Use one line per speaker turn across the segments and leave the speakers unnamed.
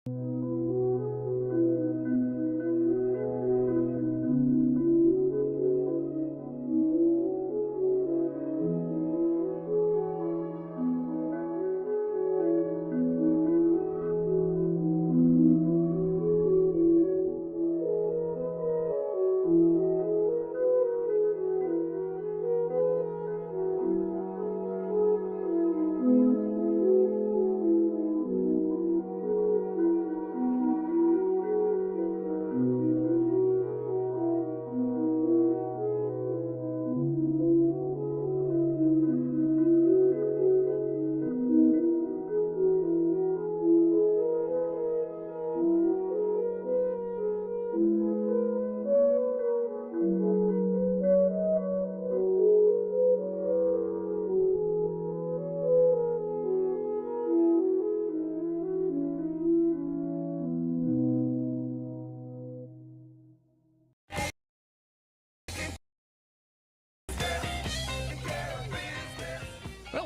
Well,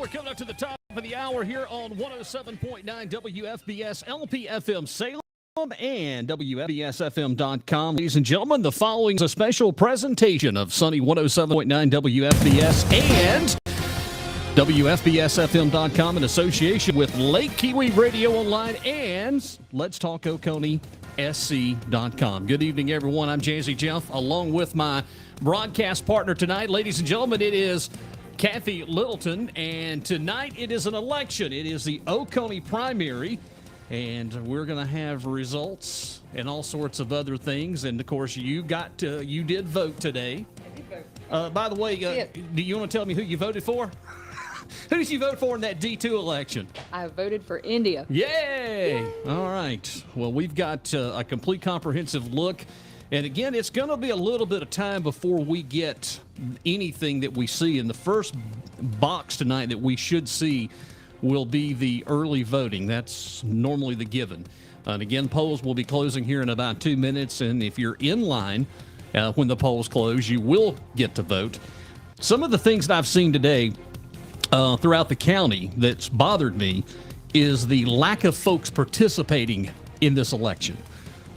we're coming up to the top of the hour here on 107.9 WFBS LPFM Salem and WFBSFM.com. Ladies and gentlemen, the following is a special presentation of Sunny 107.9 WFBS and WFBSFM.com in association with Lake Kiwi Radio Online and Let's Talk Oconee SC.com. Good evening, everyone. I'm Jazzy Jeff, along with my broadcast partner tonight. Ladies and gentlemen, it is Cathy Littleton, and tonight it is an election. It is the Oconee Primary, and we're going to have results and all sorts of other things. And of course, you did vote today.
I did vote.
By the way, do you want to tell me who you voted for? Who did you vote for in that D2 election?
I voted for India.
Yay! All right. Well, we've got a complete comprehensive look. And again, it's going to be a little bit of time before we get anything that we see. In the first box tonight that we should see will be the early voting. That's normally the given. And again, polls will be closing here in about 2 minutes. And if you're in line when the polls close, you will get to vote. Some of the things that I've seen today throughout the county that's bothered me is the lack of folks participating in this election.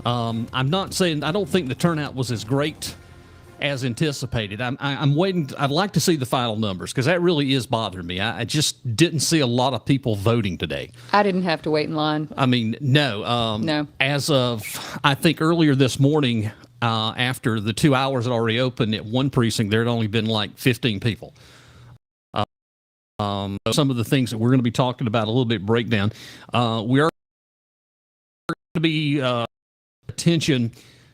I'm not saying I don't think the turnout was as great as anticipated. I'm waiting. I'd like to see the final numbers because that really is bothering me. I just didn't see a lot of people voting today.
I didn't have to wait in line.
I mean, no.
No. As
of, I think earlier this morning, after the 2 hours had already opened at one precinct, there had only been like 15 people. Some of the things that we're going to be talking about a little bit breakdown. We are going to be attention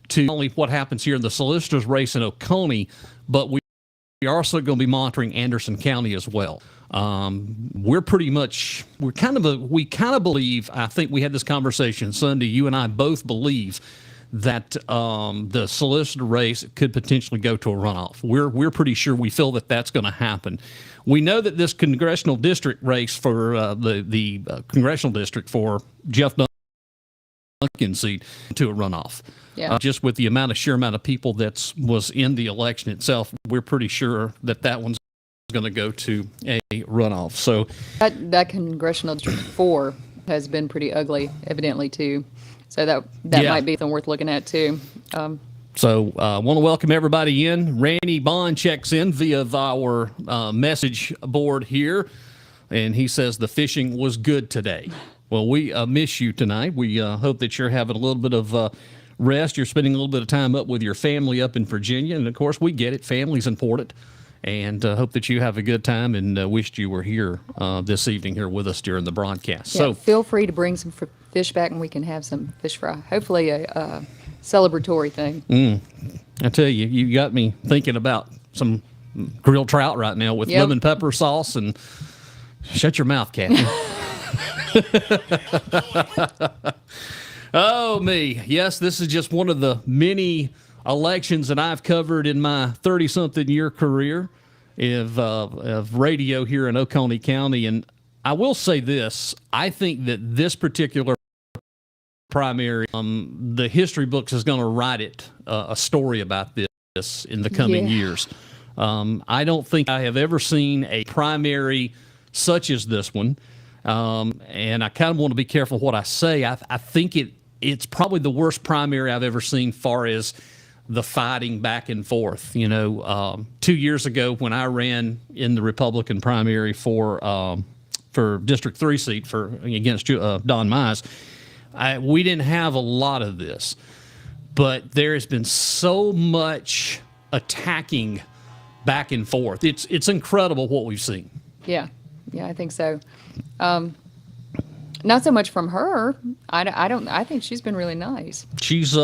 to not only what happens here in the solicitor's race in Oconee, but we are also going to be monitoring Anderson County as well. We kind of believe, I think we had this conversation Sunday, you and I both believe that the solicitor race could potentially go to a runoff. We're pretty sure we feel that that's going to happen. We know that this congressional district race for the congressional district for Jeff Duncan's seat to a runoff.
Yeah.
Just with the sheer amount of people that was in the election itself, we're pretty sure that one's going to go to a runoff. So
that congressional district 4 has been pretty ugly, evidently too. So that might be something worth looking at too.
So I want to welcome everybody in. Rannie Bond checks in via our message board here, and he says the fishing was good today. Well, we miss you tonight. We hope that you're having a little bit of rest. You're spending a little bit of time up with your family up in Virginia. And, of course, we get it. Family's important. And hope that you have a good time and wished you were here this evening here with us during the broadcast.
Yeah, so feel free to bring some fish back and we can have some fish fry. Hopefully a celebratory thing.
I tell you, you got me thinking about some grilled trout right now with lemon pepper sauce. And shut your mouth, Cathy. Oh, me. Yes, this is just one of the many elections that I've covered in my 30-something year career of radio here in Oconee County. And I will say this. I think that this particular primary, the history books is going to write a story about this in the coming years. I don't think I have ever seen a primary such as this one. And I kind of want to be careful what I say. I think it's probably the worst primary I've ever seen far as the fighting back and forth. 2 years ago when I ran in the Republican primary for District 3 seat against Don Mize, we didn't have a lot of this. But there has been so much attacking back and forth. It's incredible what we've seen.
Yeah, I think so. Not so much from her. I think she's been really nice.
She's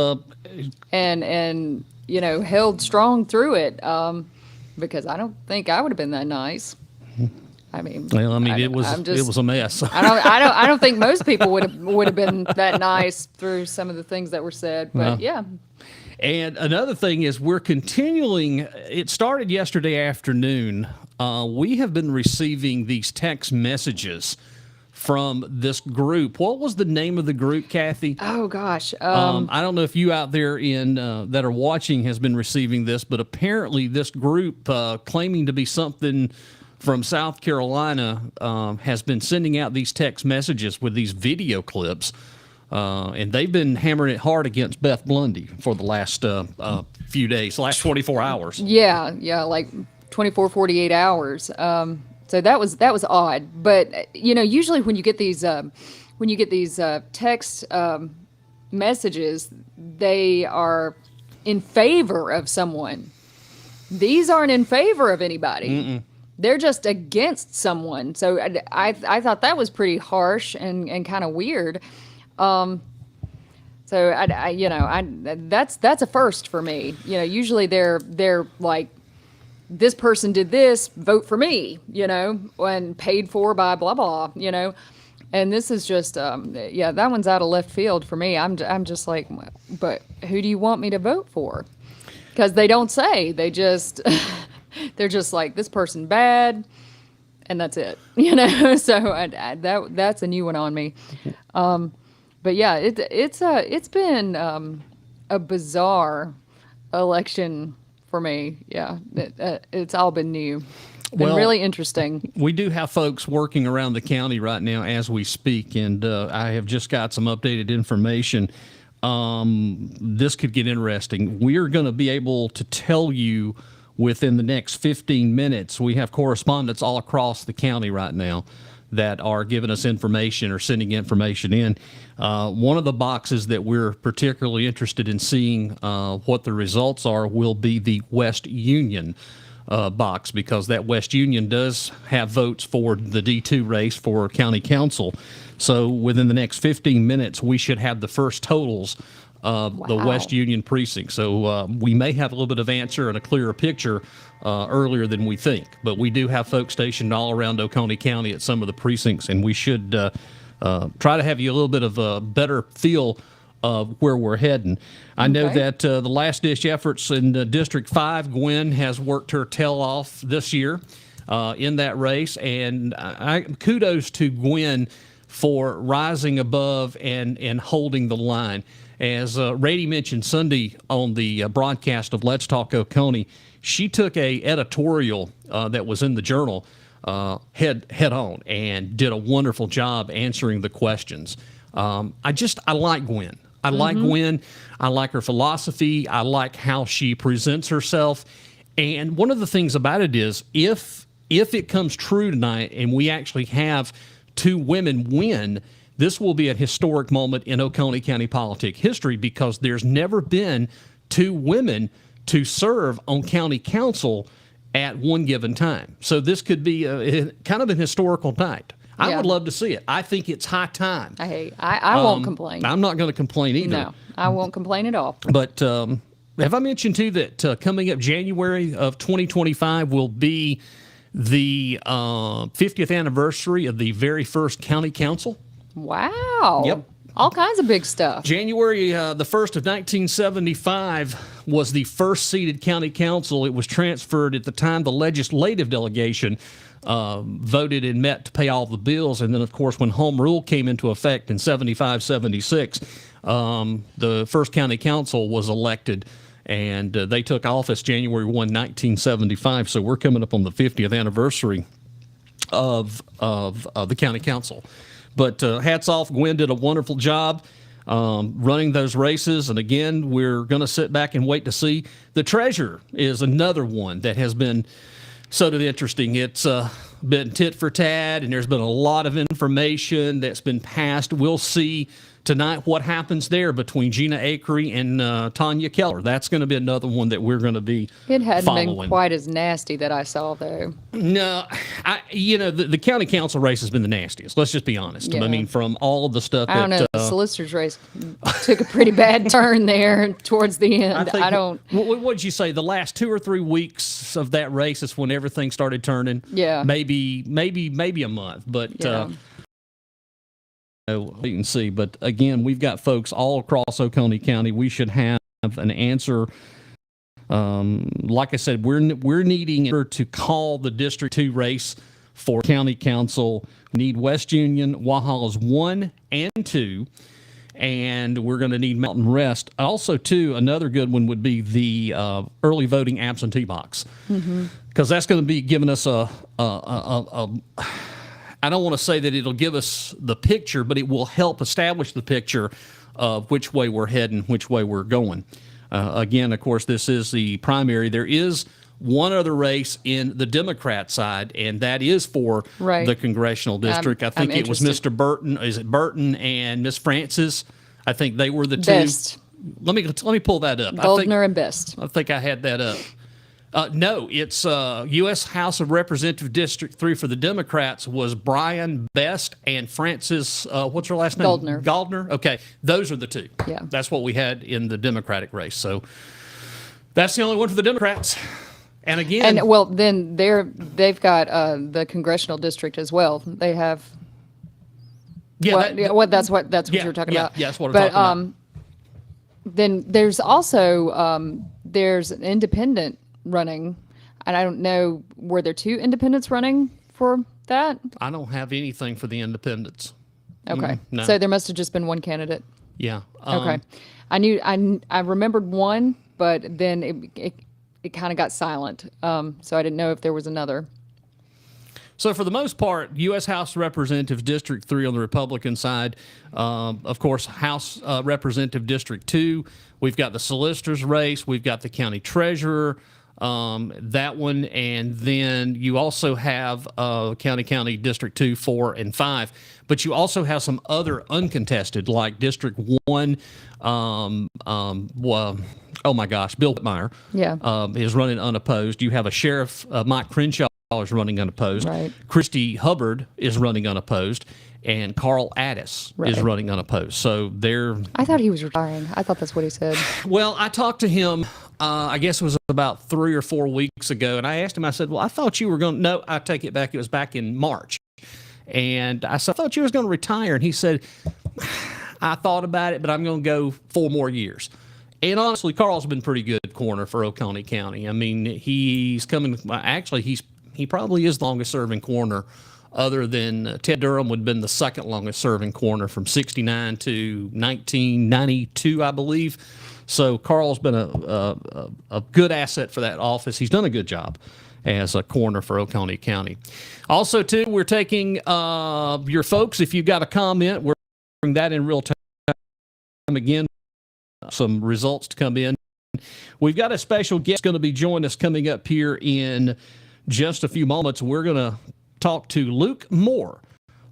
and held strong through it. Because I don't think I would have been that nice.
it was a mess.
I don't think most people would have been that nice through some of the things that were said. But yeah.
And another thing is we're continuing. It started yesterday afternoon. We have been receiving these text messages from this group. What was the name of the group, Cathy?
Oh gosh.
I don't know if you out there that are watching has been receiving this, but apparently this group claiming to be something from South Carolina has been sending out these text messages with these video clips, and they've been hammering it hard against Beth Blundy for the last few days, last 24 hours.
Yeah, like 24, 48 hours. So that was odd. But usually when you get these text messages, they are in favor of someone. These aren't in favor of anybody. Mm-mm. They're just against someone. So I thought that was pretty harsh and kind of weird. So that's a first for me. Usually they're like, this person did this, vote for me, and paid for by blah blah, And this is just that one's out of left field for me. I'm just like, but who do you want me to vote for? Because they don't say. They just they're just like, this person bad, and that's it, So that's a new one on me. But yeah, it's been a bizarre election for me. Yeah, it's all been new. Been really interesting.
We do have folks working around the county right now as we speak, and I have just got some updated information. This could get interesting. We're going to be able to tell you within the next 15 minutes. We have correspondents all across the county right now that are giving us information or sending information in. One of the boxes that we're particularly interested in seeing what the results are will be the West Union box, because that West Union does have votes for the D2 race for county council. So within the next 15 minutes, we should have the first totals of the West Union precinct. So we may have a little bit of answer and a clearer picture earlier than we think. But we do have folks stationed all around Oconee County at some of the precincts, and we should try to have you a little bit of a better feel of where we're heading. I know that the last-ditch efforts in District 5, Gwen has worked her tail off this year in that race, and kudos to Gwen for rising above and holding the line. As Rannie mentioned Sunday on the broadcast of Let's Talk Oconee, she took a editorial that was in the Journal head on and did a wonderful job answering the questions. I like Gwen. I like Gwen. I like her philosophy. I like how she presents herself. And one of the things about it is if it comes true tonight and we actually have two women win, this will be a historic moment in Oconee County politics history, because there's never been two women to serve on county council at one given time. So this could be kind of an historical night. I would love to see it. I think it's high time.
I won't complain.
I'm not going to complain either.
No, I won't complain at all.
But have I mentioned, too, that coming up January of 2025 will be the 50th anniversary of the very first county council?
Wow.
Yep.
All kinds of big stuff.
January the 1st of 1975 was the first seated county council. It was transferred at the time. The legislative delegation voted and met to pay all the bills. And then, of course, when home rule came into effect in 75, 76, the first county council was elected, and they took office January 1, 1975. So we're coming up on the 50th anniversary of the county council. But hats off, Gwen did a wonderful job. running those races. And again, we're going to sit back and wait to see. The treasurer is another one that has been sort of interesting. It's been tit for tat, and there's been a lot of information that's been passed. We'll see tonight what happens there between Gina Akery and Tanya Keller. That's going to be another one that we're going to be
It hadn't
following.
been quite as nasty that I saw, though.
No, the county council race has been the nastiest. Let's just be honest.
Yeah.
I mean, from all of the stuff
I don't know.
that
The solicitor's race took a pretty bad turn there towards the end.
I
don't.
What did you say? The last 2 or 3 weeks of that race is when everything started turning.
Yeah.
Maybe a month, but.
Yeah.
Wait and see. But again, we've got folks all across Oconee County. We should have an answer. Like I said, we're needing to call the District 2 race for County Council. We need West Union, Wahalas 1 and 2, and we're going to need Mountain Rest. Also, too, another good one would be the early voting absentee box, because that's going to be giving us a I don't want to say that it'll give us the picture, but it will help establish the picture of which way we're heading, which way we're going. Again, of course, this is the primary. There is one other race in the Democrat side, and that is for the congressional district. I think it was Mr. Burton. Is it Burton and Miss Francis? I think they were the two.
Best.
Let me pull that up.
Goldner and Best.
I think I had that up. No, it's U.S. House of Representative District 3 for the Democrats was Brian Best and Francis, what's her last name? Goldner. Okay, those are the two.
Yeah.
That's what we had in the Democratic race. So that's the only one for the Democrats. And again...
And, well, then they've got the congressional district as well. They have...
Yeah,
that's what you were talking about.
Yeah, that's what I'm talking about.
Then there's also there's an independent running, and I don't know, were there 2 independents running for that?
I don't have anything for the independents.
Okay.
No.
So there must have just been one candidate.
Yeah.
Okay. I remembered one, but then it kind of got silent. So I didn't know if there was another.
So for the most part, U.S. House Representative District 3 on the Republican side, of course, House Representative District 2, we've got the solicitor's race, we've got the county treasurer, that one, and then you also have County District 2, 4, and 5. But you also have some other uncontested, like District 1, oh my gosh, Bill Whitmire is running unopposed. You have a Sheriff, Mike Crenshaw, is running unopposed.
Right.
Christy Hubbard is running unopposed. And Carl Addis is running unopposed. So they're...
I thought he was retiring. I thought that's what he said.
Well, I talked to him, I guess it was about 3 or 4 weeks ago, and I asked him, I said, well, I thought you were going to... No, I take it back. It was back in March. And I said, I thought you was going to retire. And he said, I thought about it, but I'm going to go 4 more years. And honestly, Carl's been pretty good corner for Oconee County. I mean, he's coming... Actually, he probably is the longest-serving corner, other than Ted Durham would have been the second longest serving corner from 69 to 1992, I believe. So Carl's been a good asset for that office. He's done a good job as a corner for Oconee County. Also, too, we're taking your folks. If you've got a comment, we're doing that in real time. Again, some results to come in. We've got a special guest going to be joining us coming up here in just a few moments. We're going to talk to Luke Moore,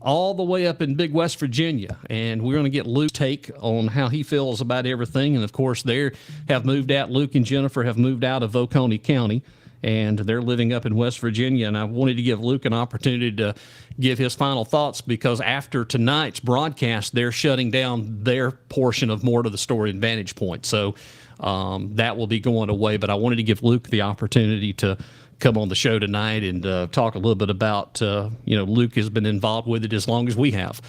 all the way up in Big West Virginia, and we're going to get Luke's take on how he feels about everything. And of course, they have moved out. Luke and Jennifer have moved out of Oconee County, and they're living up in West Virginia. And I wanted to give Luke an opportunity to give his final thoughts, because after tonight's broadcast, they're shutting down their portion of More to the Story and Vantage Point. So that will be going away. But I wanted to give Luke the opportunity to come on the show tonight and talk a little bit about, Luke has been involved with it as long as we have.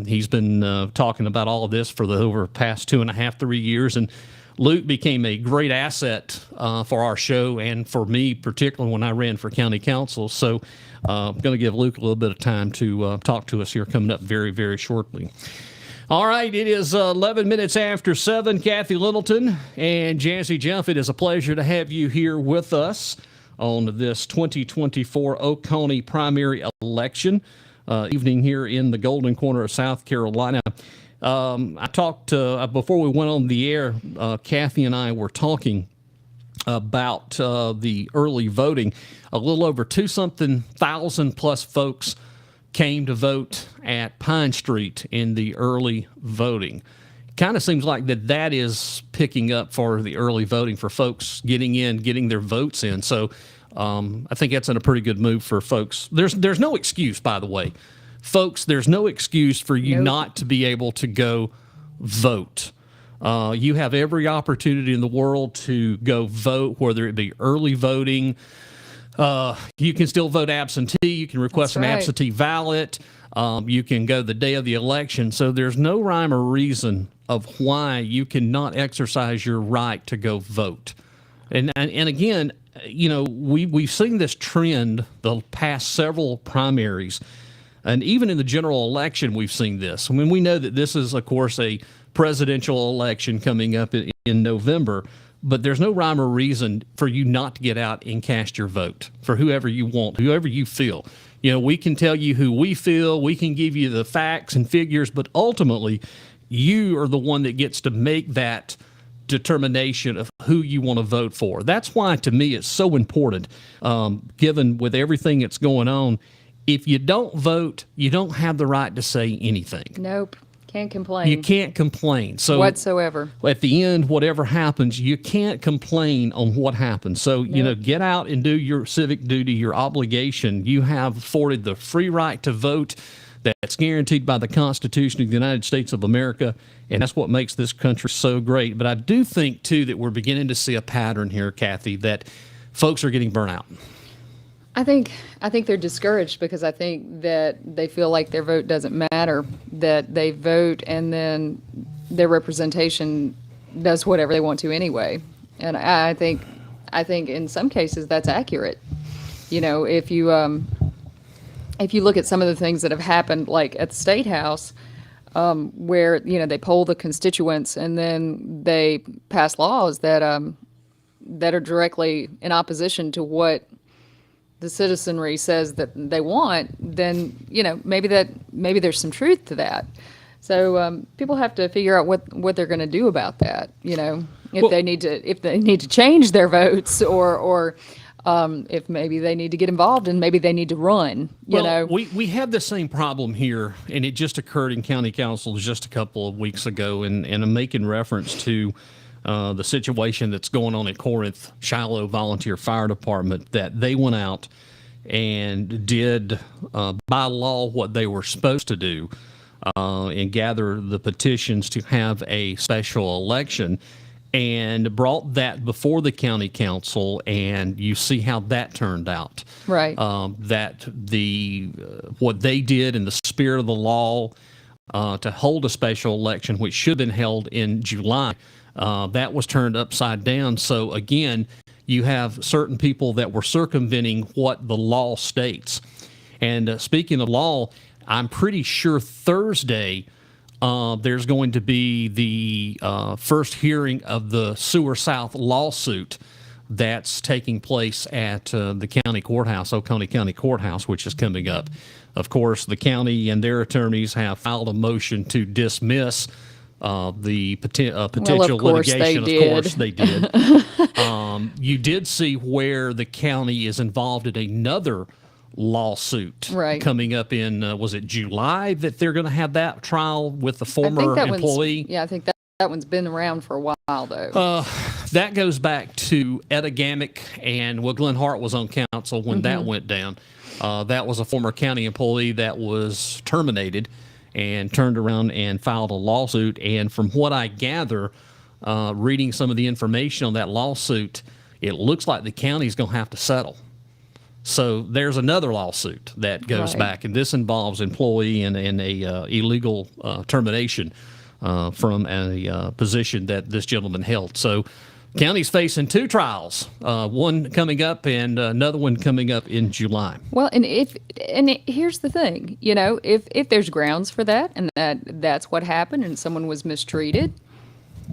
He's been talking about all of this for the over past 2.5, 3 years. And Luke became a great asset for our show and for me, particularly when I ran for county council. So I'm going to give Luke a little bit of time to talk to us here coming up very, very shortly. All right, it is 11 minutes after 7. Cathy Littleton and Jazzy Jeff, it is a pleasure to have you here with us on this 2024 Oconee primary election evening here in the Golden Corner of South Carolina. I talked before we went on the air. Cathy and I were talking about the early voting. A little over 2,000 plus folks came to vote at Pine Street in the early voting. Kind of seems like that is picking up for the early voting for folks getting their votes in. So I think that's in a pretty good move for folks. There's no excuse, by the way, folks. There's no excuse for you not to be able to go vote. You have every opportunity in the world to go vote, whether it be early voting. You can still vote absentee. You can request an absentee ballot. You can go the day of the election. So there's no rhyme or reason of why you cannot exercise your right to go vote. And again, we've seen this trend the past several primaries, and even in the general election, we've seen this. I mean, we know that this is, of course, a presidential election coming up in November, but there's no rhyme or reason for you not to get out and cast your vote for whoever you want, whoever you feel. We can tell you who we feel, we can give you the facts and figures, but ultimately, you are the one that gets to make that determination of who you want to vote for. That's why, to me, it's so important, given with everything that's going on. If you don't vote, you don't have the right to say anything.
Nope. Can't complain.
You can't complain. So
whatsoever.
At the end, whatever happens, you can't complain on what happened. So, get out and do your civic duty, your obligation. You have afforded the free right to vote that's guaranteed by the Constitution of the United States of America, and that's what makes this country so great. But I do think, too, that we're beginning to see a pattern here, Cathy, that folks are getting burnt out.
I think they're discouraged because I think that they feel like their vote doesn't matter, that they vote and then their representation does whatever they want to anyway. And I think in some cases that's accurate. If you look at some of the things that have happened, like at the State House, where they poll the constituents and then they pass laws that are directly in opposition to what the citizenry says that they want, then maybe there's some truth to that. So people have to figure out what they're going to do about that. If they need to change their votes, or if maybe they need to get involved and maybe they need to run.
We have the same problem here, and it just occurred in county council just a couple of weeks ago, and I'm making reference to the situation that's going on at Corinth Shiloh Volunteer Fire Department, that they went out and did by law what they were supposed to do, and gather the petitions to have a special election, and brought that before the county council, and you see how that turned out.
Right.
That what they did in the spirit of the law to hold a special election, which should have been held in July, that was turned upside down. So again, you have certain people that were circumventing what the law states. And speaking of law, I'm pretty sure Thursday there's going to be the first hearing of the Sewer South lawsuit that's taking place at the county courthouse, Oconee County Courthouse, which is coming up. Of course, the county and their attorneys have filed a motion to dismiss the potential litigation. Of course they did. You did see where the county is involved in another lawsuit coming up in, was it July, that they're going to have that trial with the former employee?
I think that one's been around for a while, though.
That goes back to Etta Gamick, and Glenn Hart was on council when that went down. That was a former county employee that was terminated and turned around and filed a lawsuit. And from what I gather, reading some of the information on that lawsuit, it looks like the county's going to have to settle. So there's another lawsuit that goes back, and this involves employee and a illegal termination from a position that this gentleman held. So county's facing two trials, one coming up and another one coming up in July.
Well, here's the thing, if there's grounds for that, and that's what happened, and someone was mistreated,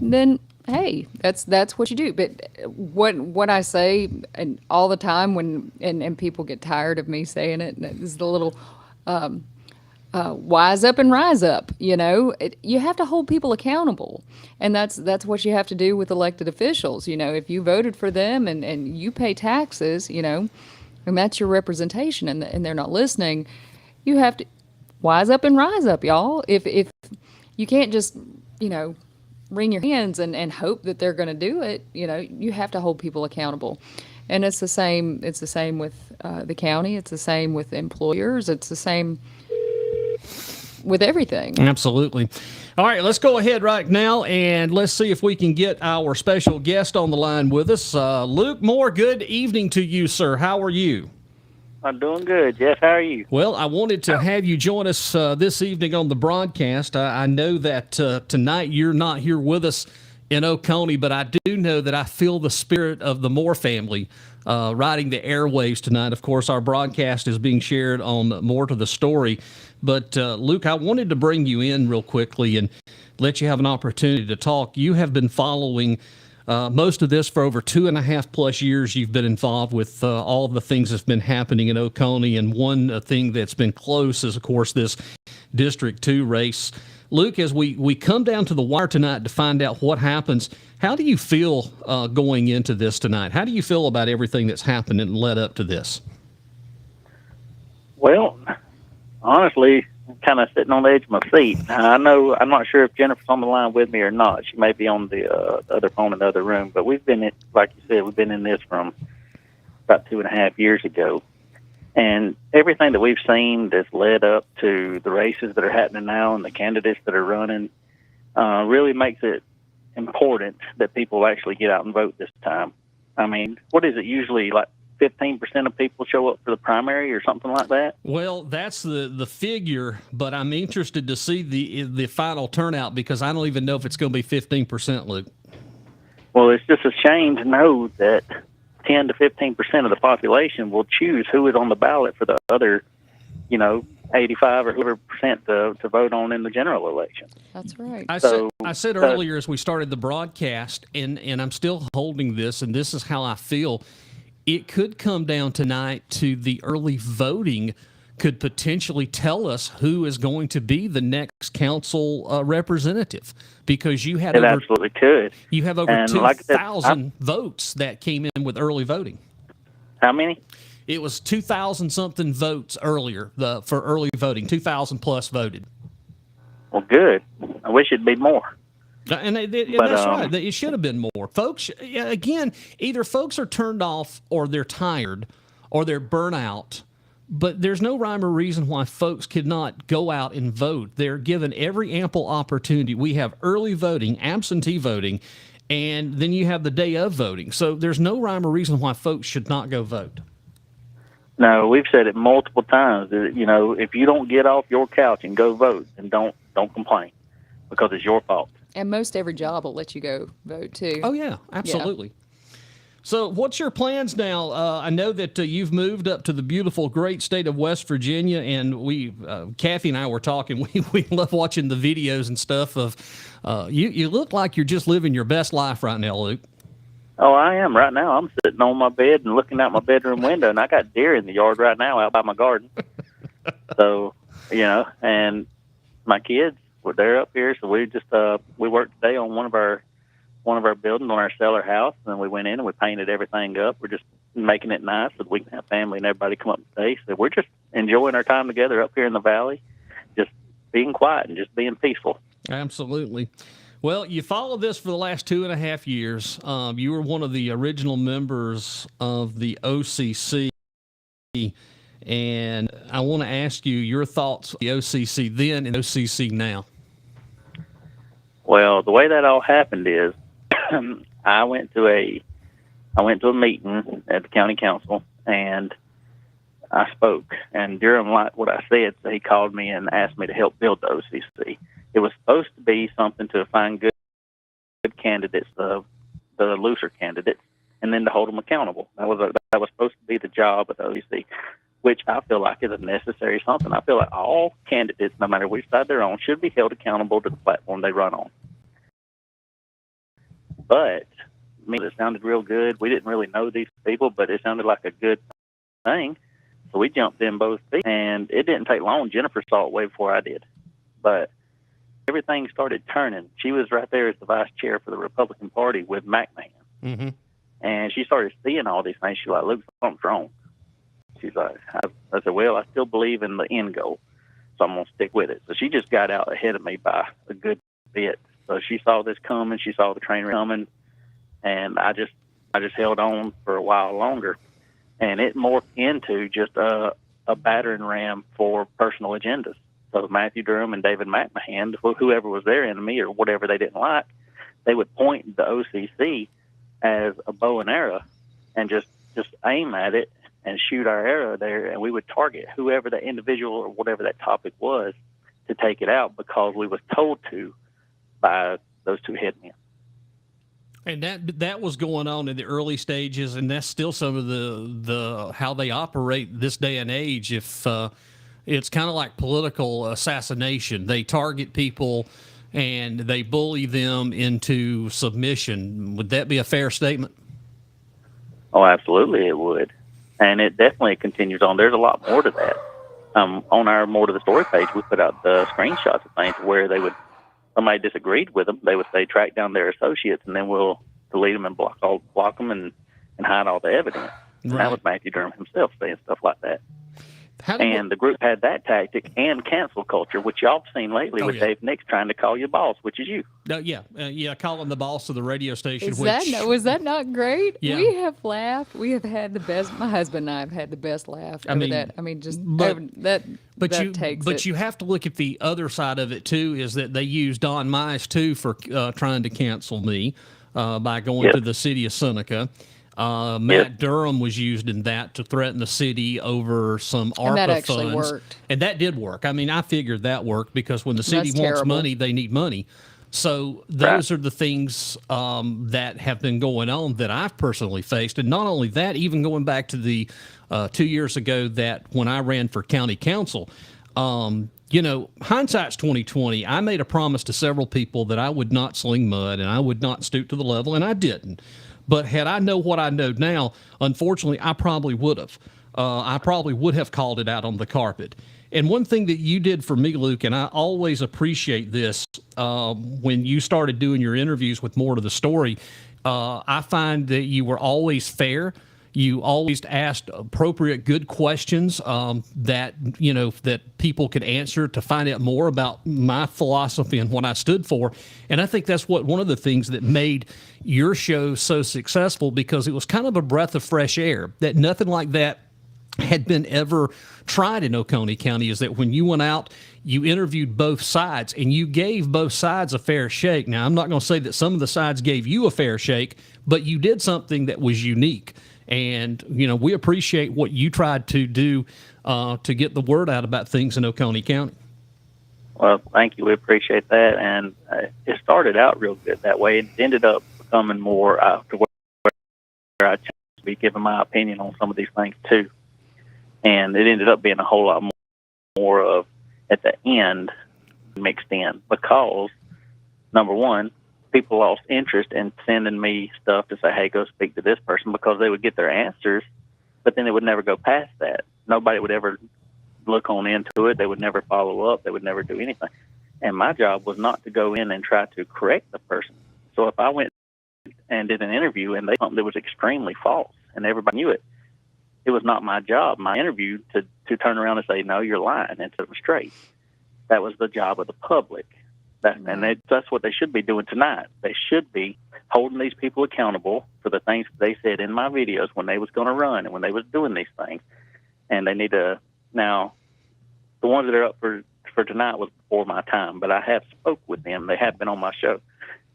then hey, that's what you do. But what I say, and all the time when and people get tired of me saying it, and it's the little wise up and rise up. You have to hold people accountable, and that's what you have to do with elected officials. If you voted for them and you pay taxes, and that's your representation, and they're not listening, you have to wise up and rise up, y'all. If you can't just wring your hands and hope that they're going to do it, you have to hold people accountable. And it's the same. It's the same with the county. It's the same with employers. It's the same with everything.
Absolutely. All right, let's go ahead right now and let's see if we can get our special guest on the line with us. Luke Moore, good evening to you, sir. How are you?
I'm doing good, Jeff. How are you?
Well, I wanted to have you join us this evening on the broadcast. I know that tonight you're not here with us in Oconee, but I do know that I feel the spirit of the Moore family riding the airwaves tonight. Of course, our broadcast is being shared on More to the Story. But, Luke, I wanted to bring you in real quickly and let you have an opportunity to talk. You have been following most of this for over 2.5+ years. You've been involved with all of the things that's been happening in Oconee, and one thing that's been close is, of course, this District 2 race. Luke, as we come down to the wire tonight to find out what happens, how do you feel going into this tonight? How do you feel about everything that's happened and led up to this?
Well, honestly, I'm kind of sitting on the edge of my seat. I'm not sure if Jennifer's on the line with me or not. She may be on the other phone in the other room. But we've been, like you said, we've been in this from about 2.5 years ago. And everything that we've seen that's led up to the races that are happening now and the candidates that are running really makes it important that people actually get out and vote this time. I mean, what is it usually, like 15% of people show up for the primary or something like that?
Well, that's the figure, but I'm interested to see the final turnout because I don't even know if it's going to be 15%, Luke.
Well, it's just a shame to know that 10 to 15% of the population will choose who is on the ballot for the other, 85 or whatever percent to vote on in the general election.
That's right.
I said earlier as we started the broadcast, and I'm still holding this, and this is how I feel. It could come down tonight to the early voting could potentially tell us who is going to be the next council representative, because you had
absolutely could.
You have over 2,000 votes that came in with early voting.
How many?
It was 2,000 something votes earlier for early voting. 2,000 plus voted.
Well, good. I wish it'd be more.
And that's right. It should have been more. Folks, again, either folks are turned off or they're tired or they're burnt out. But there's no rhyme or reason why folks could not go out and vote. They're given every ample opportunity. We have early voting, absentee voting, and then you have the day of voting. So there's no rhyme or reason why folks should not go vote.
No, we've said it multiple times. If you don't get off your couch and go vote, then don't complain, because it's your fault.
And most every job will let you go vote too.
Oh yeah, absolutely.
Yeah.
So what's your plans now? I know that you've moved up to the beautiful, great state of West Virginia, and Cathy and I were talking. We love watching the videos and stuff of you look like you're just living your best life right now, Luke.
Oh, I am right now. I'm sitting on my bed and looking out my bedroom window, and I got deer in the yard right now out by my garden. So, and my kids, they're up here. So we just we worked today on one of our buildings on our cellar house, and then we went in and we painted everything up. We're just making it nice so that we can have family and everybody come up and stay. So we're just enjoying our time together up here in the valley, just being quiet and just being peaceful. Absolutely.
Well, you followed this for the last 2.5 years. You were one of the original members of the OCC, and I want to ask you your thoughts on the OCC then and OCC now.
Well, the way that all happened is I went to a meeting at the county council, and I spoke. And during what I said, he called me and asked me to help build the OCC. It was supposed to be something to find good candidates, the looser candidates, and then to hold them accountable. That was supposed to be the job of the OCC, which I feel like is a necessary something. I feel like all candidates, no matter which side they're on, should be held accountable to the platform they run on. But it sounded real good. We didn't really know these people, but it sounded like a good thing. So we jumped in both feet, and it didn't take long. Jennifer saw it way before I did. But everything started turning. She was right there as the vice chair for the Republican Party with McMahon.
Mm-hmm.
And she started seeing all these things. She's like, "Luke, something's wrong." She's like, I said, "Well, I still believe in the end goal, so I'm going to stick with it." So she just got out ahead of me by a good bit. So she saw this coming. She saw the train coming. And I just held on for a while longer. And it morphed into just a battering ram for personal agendas. So Matthew Durham and David McMahon, whoever was their enemy or whatever they didn't like, they would point the OCC as a bow and arrow and just aim at it and shoot our arrow there, and we would target whoever that individual or whatever that topic was to take it out because we was told to by those two head men.
And that was going on in the early stages, and that's still some of the how they operate this day and age. If it's kind of like political assassination, they target people and they bully them into submission. Would that be a fair statement?
Oh, absolutely, it would, and it definitely continues on. There's a lot more to that. On our More to the Story page, we put out the screenshots of things where somebody disagreed with them, they would say track down their associates, and then we'll delete them and block them and hide all the evidence. And that was Matthew Durham himself saying stuff like that. And the group had that tactic and cancel culture, which y'all have seen lately with Dave Nix trying to call you boss, which is you.
Calling the boss of the radio station.
Was that not great?
Yeah.
We have laughed. We have had the best. My husband and I have had the best laugh over that. I mean,
But you have to look at the other side of it too. Is that they used Don Mize too for trying to cancel me by going to the city of Seneca. Matt Durham was used in that to threaten the city over some ARPA
and that actually
funds.
Worked.
And that did work. I mean, I figured that worked because when the city wants money, they need money. So those are the things that have been going on that I've personally faced. And not only that, even going back to the 2 years ago that when I ran for county council, hindsight's 2020. I made a promise to several people that I would not sling mud and I would not stoop to the level, and I didn't. But had I know what I know now, unfortunately, I probably would have. I probably would have called it out on the carpet. And one thing that you did for me, Luke, and I always appreciate this when you started doing your interviews with More to the Story, I find that you were always fair. You always asked appropriate, good questions that people could answer to find out more about my philosophy and what I stood for. And I think that's one of the things that made your show so successful, because it was kind of a breath of fresh air. That nothing like that had been ever tried in Oconee County. Is that when you went out, you interviewed both sides and you gave both sides a fair shake. Now, I'm not going to say that some of the sides gave you a fair shake, but you did something that was unique. And, we appreciate what you tried to do to get the word out about things in Oconee County.
Well, thank you. We appreciate that. And it started out real good that way. It ended up becoming more to where I chose to be giving my opinion on some of these things, too. And it ended up being a whole lot more of, at the end, mixed in. Because, number one, people lost interest in sending me stuff to say, hey, go speak to this person, because they would get their answers, but then it would never go past that. Nobody would ever look on into it. They would never follow up. They would never do anything. And my job was not to go in and try to correct the person. So if I went and did an interview and they thought it was extremely false and everybody knew it, it was not my job, my interview, to turn around and say, no, you're lying, and set them straight. That was the job of the public. That's what they should be doing tonight. They should be holding these people accountable for the things they said in my videos when they was going to run and when they was doing these things. And they need to, now, the ones that are up for tonight was before my time, but I have spoke with them. They have been on my show.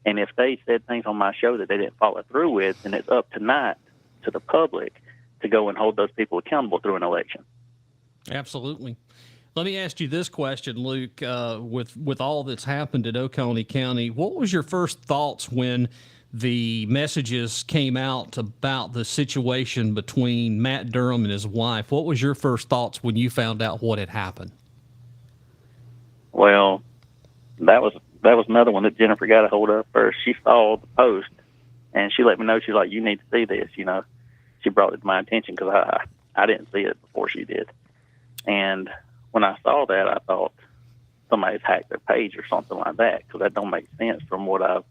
And if they said things on my show that they didn't follow through with, then it's up tonight to the public to go and hold those people accountable through an election.
Absolutely. Let me ask you this question, Luke. With all that's happened at Oconee County, what was your first thoughts when the messages came out about the situation between Matt Durham and his wife? What was your first thoughts when you found out what had happened?
Well, that was another one that Jennifer got a hold of first. She saw the post, and she let me know. She's like, you need to see this, She brought it to my attention because I didn't see it before she did. And when I saw that, I thought somebody's hacked their page or something like that, because that don't make sense from what I've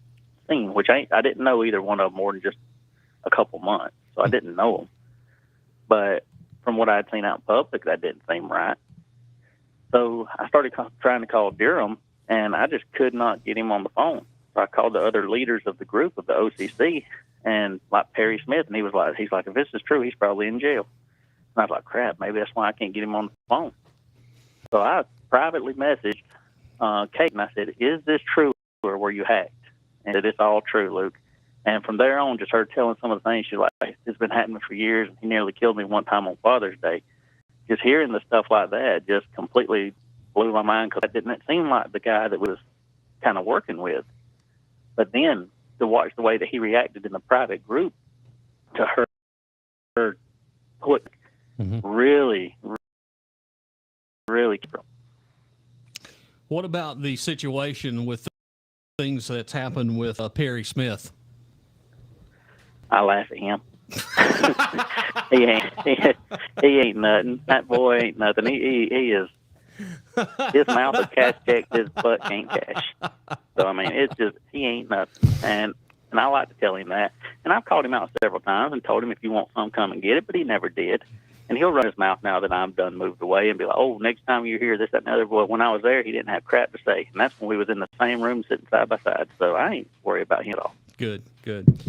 seen, which I didn't know either one of them more than just a couple months, so I didn't know them. But from what I had seen out in public, that didn't seem right. So I started trying to call Durham, and I just could not get him on the phone. So I called the other leaders of the group of the OCC, and like Perry Smith, and he's like, if this is true, he's probably in jail. And I was like, crap, maybe that's why I can't get him on the phone. So I privately messaged Kate, and I said, is this true, or were you hacked? And said, it's all true, Luke. And from there on, just her telling some of the things, she's like, it's been happening for years, and he nearly killed me one time on Father's Day. Just hearing the stuff like that just completely blew my mind, because that didn't seem like the guy that was kind of working with. But then to watch the way that he reacted in the private group to her put really.
What about the situation with the things that's happened with Perry Smith?
I laugh at him. he ain't nothing. That boy ain't nothing. He is. His mouth is cash checks, his butt can't cash. So I mean, it's just, he ain't nothing. And I like to tell him that. And I've called him out several times and told him, if you want some, come and get it. But he never did. And he'll run his mouth now that I'm done, moved away, and be like, oh, next time you're here, this, that, and the other. Boy, when I was there, he didn't have crap to say. And that's when we was in the same room sitting side by side. So I ain't worried about him at all.
Good, good.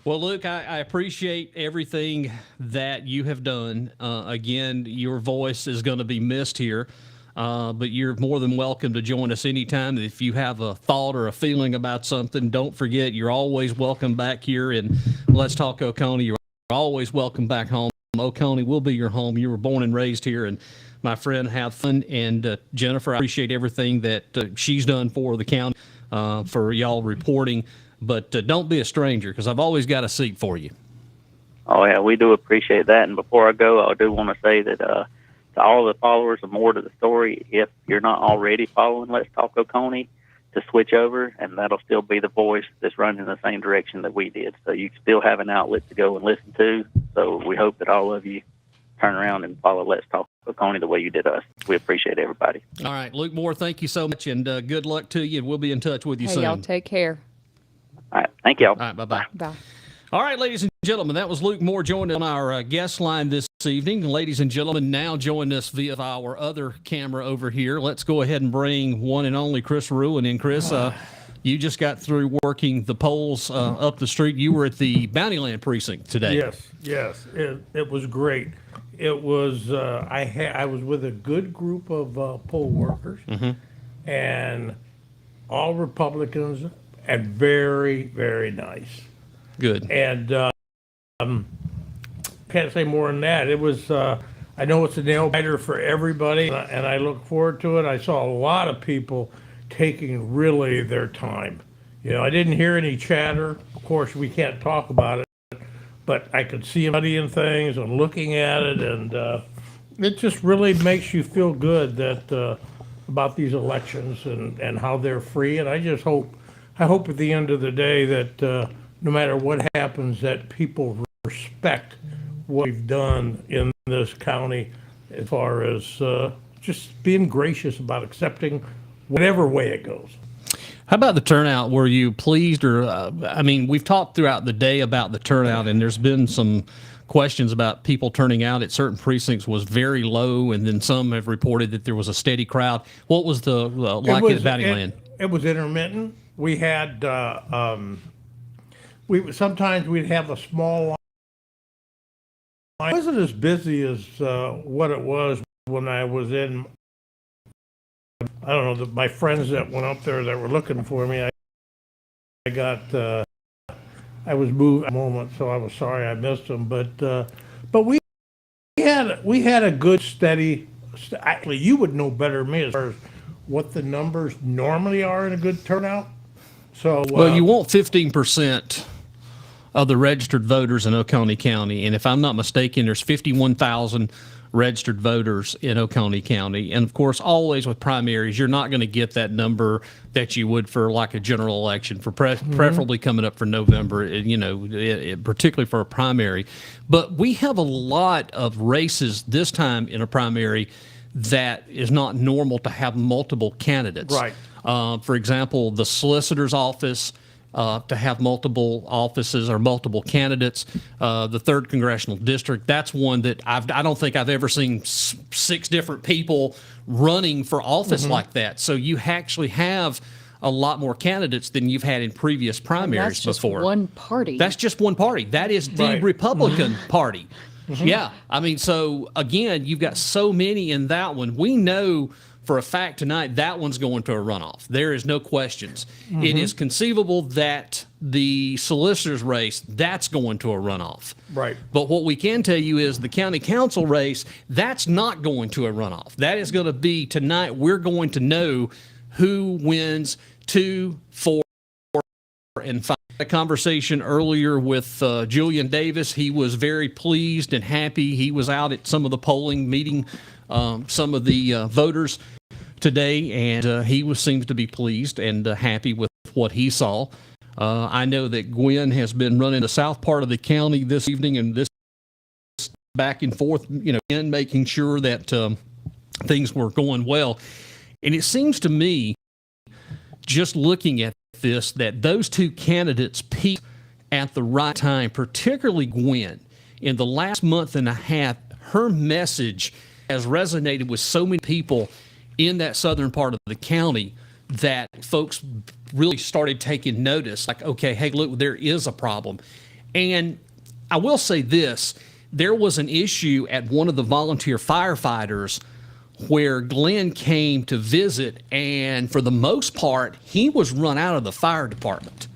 Well, Luke, I appreciate everything that you have done. Again, your voice is going to be missed here, but you're more than welcome to join us anytime. If you have a thought or a feeling about something, don't forget, you're always welcome back here. And Let's Talk Oconee. You're always welcome back home. Oconee will be your home. You were born and raised here. And my friend, have fun. And Jennifer, I appreciate everything that she's done for the county, for y'all reporting. But don't be a stranger, because I've always got a seat for you.
Oh, yeah, we do appreciate that. And before I go, I do want to say that to all the followers of More to the Story, if you're not already following Let's Talk Oconee, to switch over, and that'll still be the voice that's running in the same direction that we did. So you still have an outlet to go and listen to. So we hope that all of you turn around and follow Let's Talk Oconee the way you did us. We appreciate everybody.
All right, Luke Moore, thank you so much, and good luck to you. And we'll be in touch with you soon.
Y'all take care.
All right, thank y'all.
All right, bye-bye.
Bye.
All right, ladies and gentlemen, that was Luke Moore joined on our guest line this evening. Ladies and gentlemen, now join us via our other camera over here. Let's go ahead and bring one and only Chris Ruin in. Chris, you just got through working the polls up the street. You were at the Bountyland precinct today.
Yes, it was great. It was I was with a good group of poll workers, and all Republicans, and very, very nice.
Good.
And can't say more than that. It was, I know it's a nail biter for everybody, and I look forward to it. I saw a lot of people taking really their time. You know, I didn't hear any chatter. Of course, we can't talk about it, but I could see them studying things and looking at it, and it just really makes you feel good that about these elections and how they're free. And I hope at the end of the day that no matter what happens, that people respect what we've done in this county as far as just being gracious about accepting whatever way it goes.
How about the turnout? Were you pleased, or I mean, we've talked throughout the day about the turnout, and there's been some questions about people turning out at certain precincts was very low, and then some have reported that there was a steady crowd. What was the like at Bountyland?
It was intermittent. We had sometimes we'd have a small line. It wasn't as busy as what it was when I was in. I don't know, my friends that went up there that were looking for me, I was moved at the moment, so I was sorry I missed them. But we had a good steady. Actually, you would know better than me as far as what the numbers normally are in a good turnout. So
well, you want 15% of the registered voters in Oconee County, and if I'm not mistaken, there's 51,000 registered voters in Oconee County. And of course, always with primaries, you're not going to get that number that you would for like a general election, for preferably coming up for November, particularly for a primary. But we have a lot of races this time in a primary that is not normal to have multiple candidates.
Right.
For example, the solicitor's office, to have multiple offices or multiple candidates. The 3rd Congressional District, that's one that I don't think I've ever seen 6 different people running for office like that. So you actually have a lot more candidates than you've had in previous primaries
That's just
before.
one party.
That's just one party. That is the
Right.
Republican Party. Yeah. I mean, so again, you've got so many in that one. We know for a fact tonight that one's going to a runoff. There is no questions. It is conceivable that the solicitor's race, that's going to a runoff.
Right.
But what we can tell you is the county council race, that's not going to a runoff. That is going to be tonight. We're going to know who wins 2, 4, and 5. A conversation earlier with Julian Davis. He was very pleased and happy. He was out at some of the polling, meeting some of the voters today, and he seems to be pleased and happy with what he saw. I know that Gwen has been running the south part of the county this evening, and this back and forth, in making sure that things were going well. And it seems to me, just looking at this, that those 2 candidates peaked at the right time, particularly Gwen. In the last month and a half, her message has resonated with so many people in that southern part of the county that folks really started taking notice, like, okay, hey, look, there is a problem. And I will say this, there was an issue at one of the volunteer firefighters where Glenn came to visit, and for the most part, he was run out of the fire department.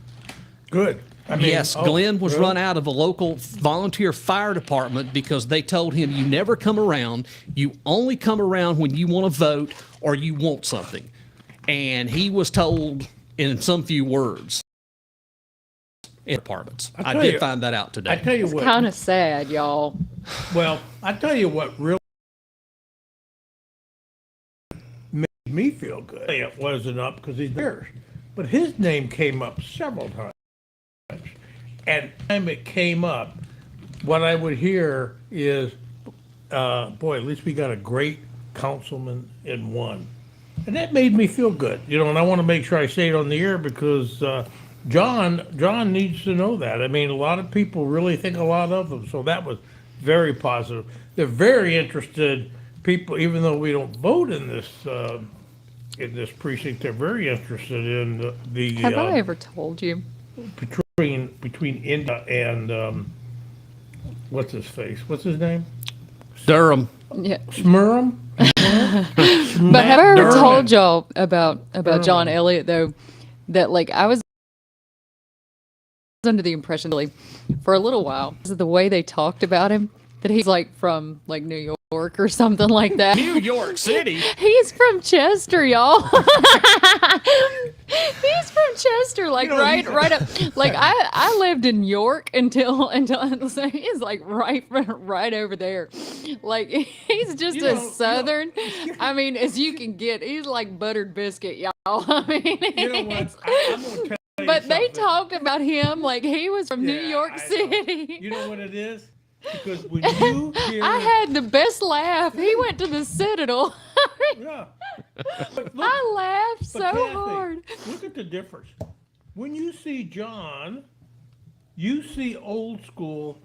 Good. I mean,
Yes, Glenn was run out of a local volunteer fire department because they told him, you never come around. You only come around when you want to vote or you want something. And he was told in some few words in departments. I did find that out today.
I tell you
It's
what.
kind of sad, y'all.
Well, I tell you what really made me feel good. It wasn't up because he's there, but his name came up several times. And time it came up, what I would hear is, boy, at least we got a great councilman in one. And that made me feel good, and I want to make sure I say it on the air because John needs to know that. I mean, a lot of people really think a lot of them, so that was very positive. They're very interested, people, even though we don't vote in this precinct, they're very interested in the
Have I ever told you?
between India and what's his face? What's his name?
Durham.
Yeah.
Smurram?
But have I ever told y'all about John Elliott though, that like I was under the impression really for a little while, the way they talked about him, that he's like from like New York or something like that.
New York City.
He's from Chester, y'all. He's from Chester, like right up. Like I lived in York until he's like right over there. Like he's just as southern. I mean, as you can get. He's like buttered biscuit, y'all. I mean,
You know what? I'm going to tell you
but they
something.
talked about him like he was from New
Yeah,
York
I know.
City.
You know what it is? Because when you hear...
I had the best laugh. He went to the Citadel.
Yeah. But look,
I laughed
but
so
Cathy,
hard.
Look at the difference. When you see John, you see old school,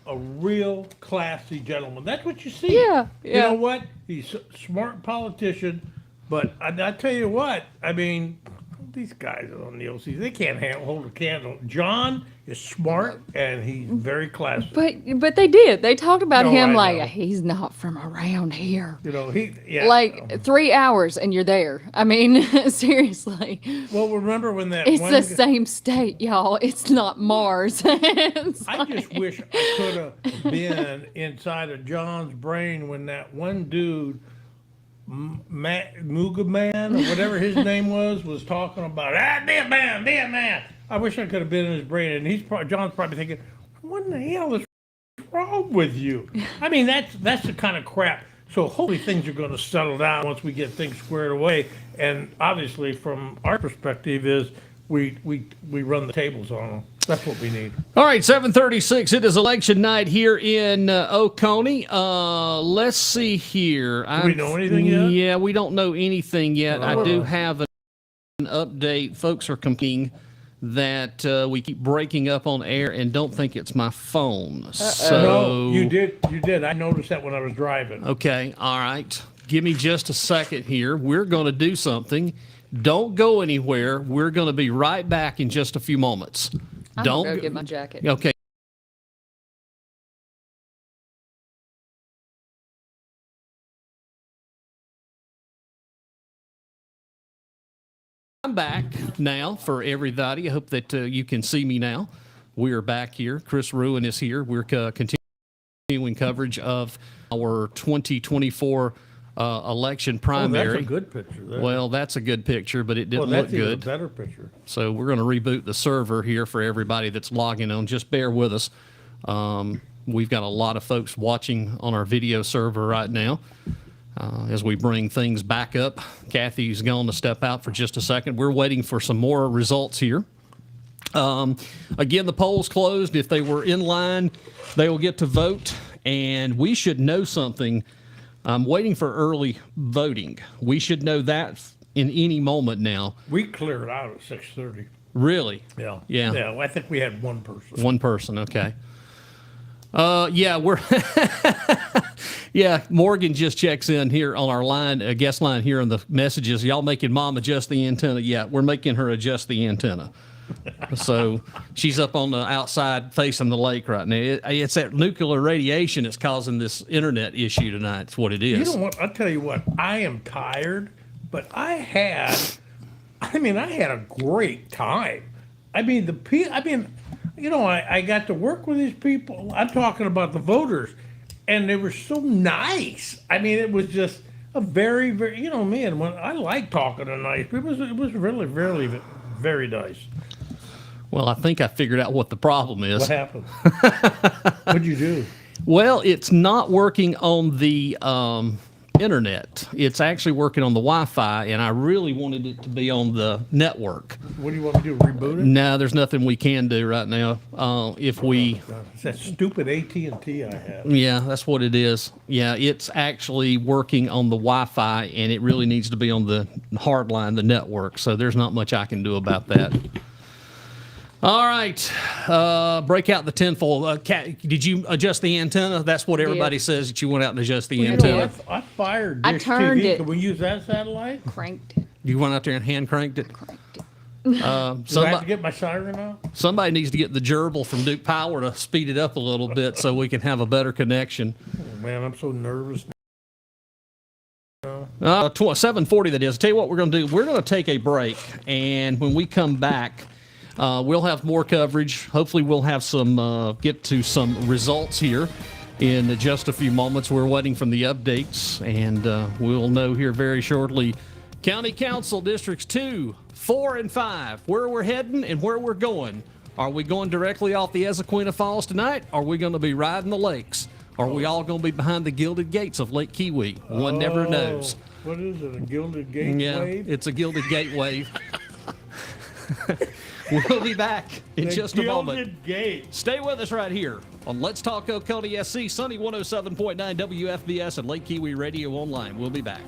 a real classy gentleman. That's what you see.
Yeah,
You
yeah.
know what? He's a smart politician, but I tell you what, I mean, these guys on the OC, they can't hold a candle. John is smart and he's very classy.
But they did. They talked about
No,
him
I
like
know.
he's not from around here.
Yeah.
Like 3 hours and you're there. I mean, seriously.
Well, remember when that
It's
one
the
guy-
same state, y'all. It's not Mars. It's
I just wish I could have been inside of John's brain when that one dude, Muga Man, or whatever his name was talking about, damn man. I wish I could have been in his brain, and John's probably thinking, what in the hell is wrong with you? I mean, that's the kind of crap. So hopefully things are going to settle down once we get things squared away. And obviously, from our perspective, is we run the tables on them. That's what we need.
All right, 7:36. It is election night here in Oconee. Let's see here.
Do we know anything yet?
Yeah, we don't know anything yet. I do have an update. Folks are complaining that we keep breaking up on air and don't think it's my phone. So
No, you did. You did. I noticed that when I was driving.
Okay, all right. Give me just a second here. We're going to do something. Don't go anywhere. We're going to be right back in just a few moments.
I'm
Don't
gonna go get my jacket.
Okay. I'm back now for everybody. I hope that you can see me now. We are back here. Chris Ruin is here. We're continuing coverage of our 2024 election primary.
Oh, that's a good picture there.
Well, that's a good picture, but it didn't look
that's even a
good.
better picture.
So we're going to reboot the server here for everybody that's logging on. Just bear with us. We've got a lot of folks watching on our video server right now. As we bring things back up, Cathy's going to step out for just a second. We're waiting for some more results here. Again, the polls closed. If they were in line, they will get to vote, and we should know something. I'm waiting for early voting. We should know that in any moment now.
We cleared out at 6:30.
Really?
Yeah.
Yeah.
Yeah. Well, I think we had one person.
One person, okay. Yeah, we're yeah, Morgan just checks in here on our line, guest line here on the messages. Y'all making Mom adjust the antenna? Yeah, we're making her adjust the antenna. So she's up on the outside facing the lake right now. It's that nuclear radiation that's causing this internet issue tonight. It's what it is.
You know what? I'll tell you what. I am tired, but I had a great time. I got to work with these people. I'm talking about the voters, and they were so nice. I mean, it was just a very, very, man, when I like talking to nice people, it was really, really, very nice.
Well, I think I figured out what the problem is.
What happened? What'd you do?
Well, it's not working on the internet. It's actually working on the Wi-Fi, and I really wanted it to be on the network.
What do you want me to do? Reboot it?
No, there's nothing we can do right now. If we,
It's that stupid AT&T I have.
yeah, that's what it is. Yeah, it's actually working on the Wi-Fi, and it really needs to be on the hard line, the network. So there's not much I can do about that. All right, break out the tinfoil. Kat, did you adjust the antenna? That's what everybody says, that you went out and adjust the antenna.
I fired
I
Dish
turned
TV.
it.
Can we use that satellite?
Cranked.
You went out there and hand cranked it.
it.
Do I have to
Somebody,
get my siren out?
somebody needs to get the gerbil from Duke Power to speed it up a little bit so we can have a better connection.
Oh, man, I'm so nervous.
7:40 that is. Tell you what we're going to do. We're going to take a break, and when we come back, we'll have more coverage. Hopefully we'll have get to some results here in just a few moments. We're waiting from the updates, and we'll know here very shortly. County Council Districts 2, 4, and 5, where we're heading and where we're going. Are we going directly off the Ezequina Falls tonight? Are we going to be riding the lakes? Are we all going to be behind the gilded gates of Lake Kiwi? One never knows.
What is it, a Gilded Gate
Yeah,
wave?
it's a gilded gate wave. We'll be back in just a moment.
Gilded Gate.
Stay with us right here on Let's Talk Oconee SC, Sunny 107.9 WFBS and Lake Kiwi Radio Online. We'll be back.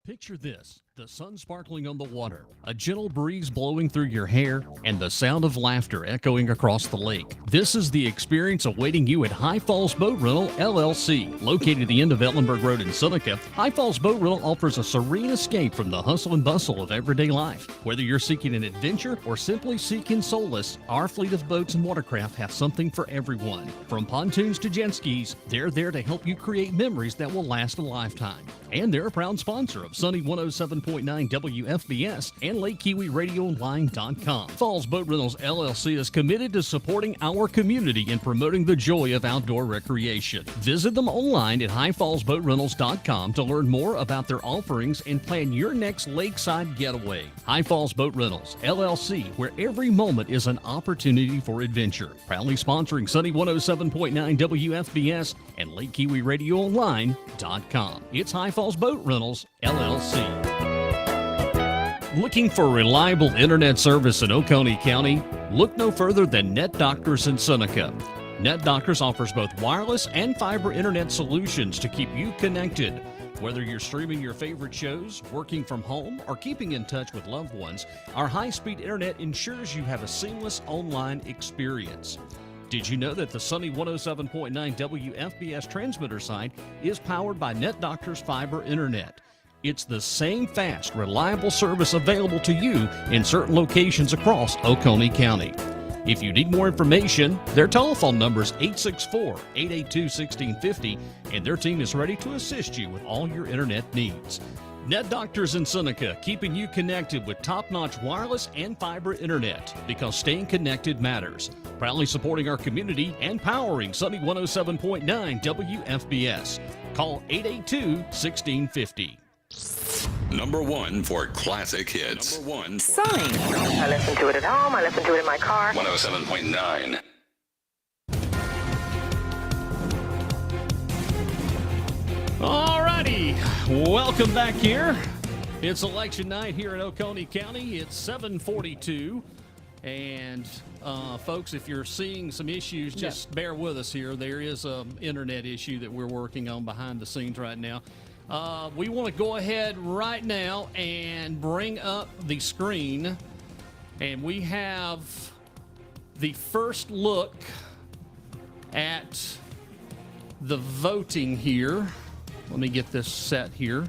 Picture this, the sun sparkling on the water, a gentle breeze blowing through your hair, and the sound of laughter echoing across the lake. This is the experience awaiting you at High Falls Boat Rental, LLC. Located at the end of Ellenberg Road in Seneca, High Falls Boat Rental offers a serene escape from the hustle and bustle of everyday life. Whether you're seeking an adventure or simply seeking solace, our fleet of boats and watercraft have something for everyone. From pontoons to jet skis, they're there to help you create memories that will last a lifetime. And they're a proud sponsor of Sunny 107.9 WFBS and LakeKiwiRadioOnline.com. Falls Boat Rentals LLC is committed to supporting our community and promoting the joy of outdoor recreation. Visit them online at highfallsboatrentals.com to learn more about their offerings and plan your next lakeside getaway. High Falls Boat Rentals LLC, where every moment is an opportunity for adventure. Proudly sponsoring Sunny 107.9 WFBS and LakeKiwiRadioOnline.com. It's High Falls Boat Rentals LLC. Looking for reliable internet service in Oconee County? Look no further than Net Doctors in Seneca. Net Doctors offers both wireless and fiber internet solutions to keep you connected. Whether you're streaming your favorite shows, working from home, or keeping in touch with loved ones, our high-speed internet ensures you have a seamless online experience. Did you know that the Sunny 107.9 WFBS transmitter site is powered by Net Doctors Fiber Internet? It's the same fast, reliable service available to you in certain locations across Oconee County. If you need more information, their telephone number is 864-882-1650, and their team is ready to assist you with all your internet needs. Net Doctors in Seneca, keeping you connected with top-notch wireless and fiber internet, because staying connected matters. Proudly supporting our community and powering Sunny 107.9 WFBS. Call 882-1650.
Number one for classic hits. Number one for
Sunny. I listen to it at home. I listen to it in my car.
107.9.
Alrighty, welcome back here. It's election night here in Oconee County. It's 7:42, and folks, if you're seeing some issues, just bear with us here. There is an internet issue that we're working on behind the scenes right now. We want to go ahead right now and bring up the screen, and we have the first look at the voting here. Let me get this set here.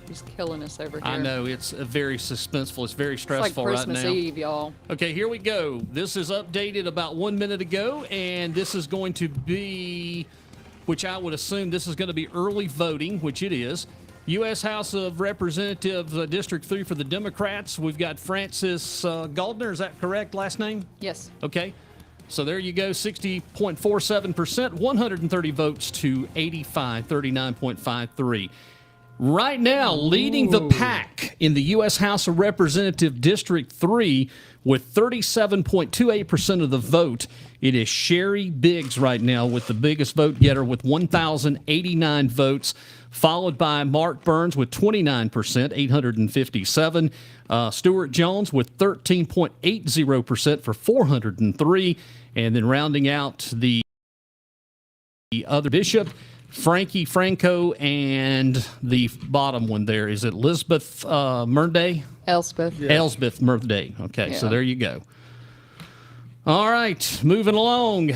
He's killing us over here.
I know, it's very suspenseful. It's very stressful
It's like Christmas
right now.
Eve, y'all.
Okay, here we go. This is updated about 1 minute ago, and this is going to be, which I would assume this is going to be early voting, which it is. U.S. House of Representatives, District 3 for the Democrats. We've got Francis Goldner. Is that correct, last name?
Yes.
Okay. So there you go, 60.47%, 130 votes to 85, 39.53. Right now, leading the pack in the U.S. House of Representatives District 3 with 37.28% of the vote. It is Sherry Biggs right now with the biggest vote getter with 1,089 votes, followed by Mark Burns with 29%, 857. Stuart Jones with 13.80% for 403. And then rounding out the other bishop, Frankie Franco, and the bottom one there, is it Elizabeth Murday?
Elspeth.
Yeah.
Elsbeth Murday. Okay, so
Yeah.
there you go. All right, moving along.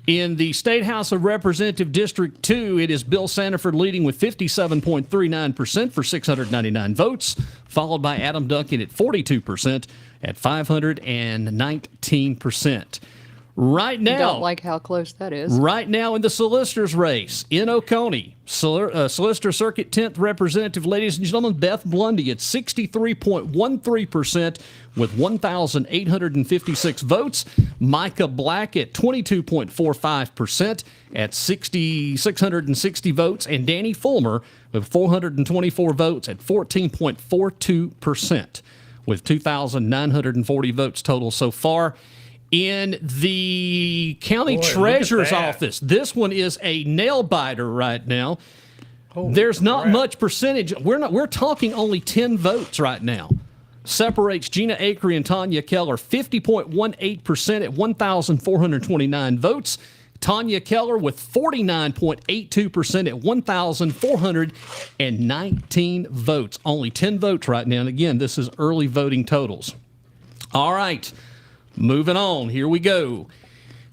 In the State House of Representatives District 2, it is Bill Sanford leading with 57.39% for 699 votes, followed by Adam Duncan at 42% at 519%. Right now,
Don't like how close that is.
right now in the solicitor's race in Oconee, Solicitor Circuit 10th Representative, ladies and gentlemen, Beth Blundy at 63.13% with 1,856 votes. Micah Black at 22.45% at 660 votes. And Danny Fulmer with 424 votes at 14.42% with 2,940 votes total so far. In the county
Boy, look at
treasurer's
that.
office, this one is a nail biter right now.
Holy
There's not
crap.
much percentage. We're talking only 10 votes right now. Separates Gina Acree and Tanya Keller, 50.18% at 1,429 votes. Tanya Keller with 49.82% at 1,419 votes. Only 10 votes right now. And again, this is early voting totals. All right. Moving on, here we go.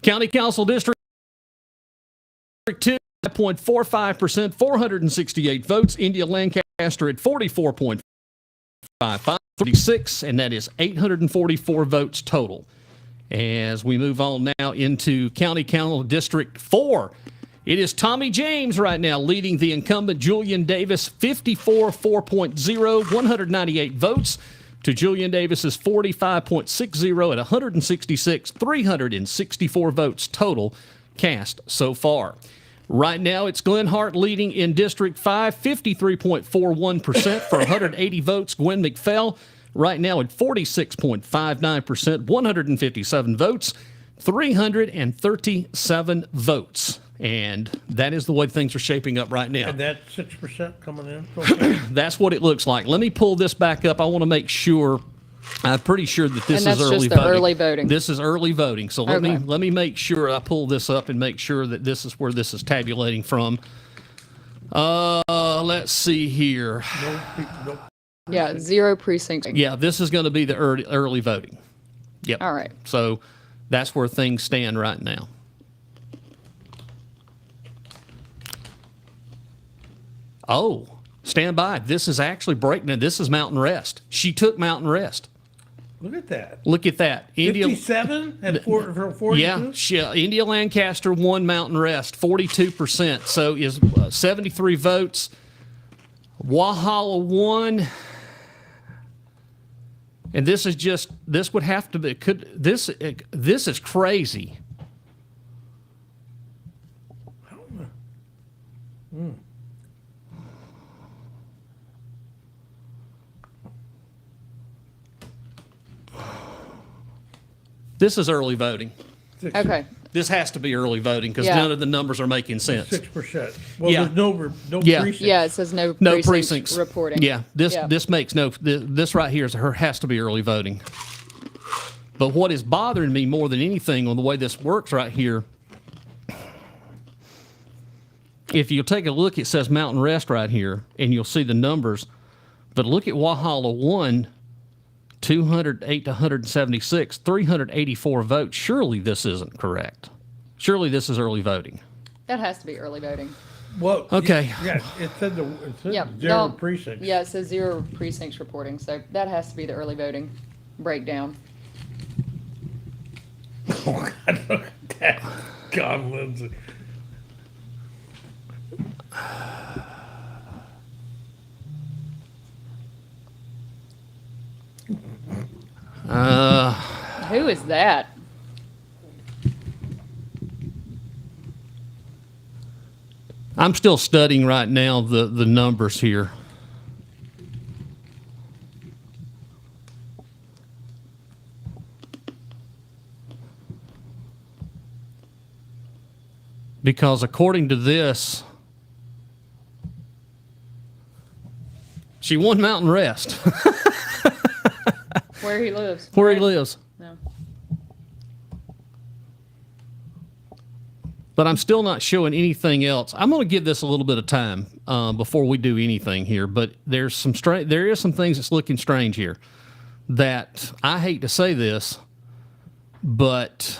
County Council District 2, 0.45%, 468 votes. India Lancaster at 44.55, 36, and that is 844 votes total. As we move on now into County Council District 4, It is Tommy James right now leading the incumbent Julian Davis 54.0, 198 votes to Julian Davis's 45.60 at 166, 364 votes total cast so far. Right now, it's Glenn Hart leading in District 5, 53.41% for 180 votes. Gwen McPhail right now at 46.59%, 157 votes, 337 votes. And that is the way things are shaping up right now.
And that 6% coming in?
That's what it looks like. Let me pull this back up. I want to make sure. I'm pretty sure that this
And
is
that's
early
just the
voting.
early voting.
This is early voting. So let
Okay.
me make sure I pull this up and make sure that this is where this is tabulating from. Let's see here.
Nope.
Yeah, 0 precincts.
Yeah, this is going to be the early voting. Yep.
All right.
So that's where things stand right now. Oh, stand by. This is actually breaking. This is Mountain Rest. She took Mountain Rest.
Look at that.
Look at that.
57 and 42?
Yeah, India Lancaster won Mountain Rest, 42%. So is 73 votes. Walhalla won. And this would have to be, this is crazy. This is early voting.
Okay.
This has to be early voting because
Yeah.
none of the numbers are making sense.
6%. Well,
Yeah.
there's no
Yeah.
precincts.
Yeah, it says no
Precincts
reporting.
Yeah, this makes no. This right here has to be early voting. But what is bothering me more than anything on the way this works right here, if you take a look, it says Mountain Rest right here, and you'll see the numbers. But look at Walhalla 1, 208 to 176, 384 votes. Surely this isn't correct. Surely this is early voting.
That has to be early voting.
Well,
Okay.
Yeah, it said
Yeah.
0
no,
precincts.
Yeah, it says 0 precincts reporting. So that has to be the early voting breakdown.
Oh, God, look at that. God, Lindsay.
Who is that?
I'm still studying right now the numbers here. Because according to this, she won Mountain Rest,
Where he lives.
where he
Right?
lives.
No.
But I'm still not showing anything else. I'm going to give this a little bit of time before we do anything here. But there is some things that's looking strange here. That I hate to say this, but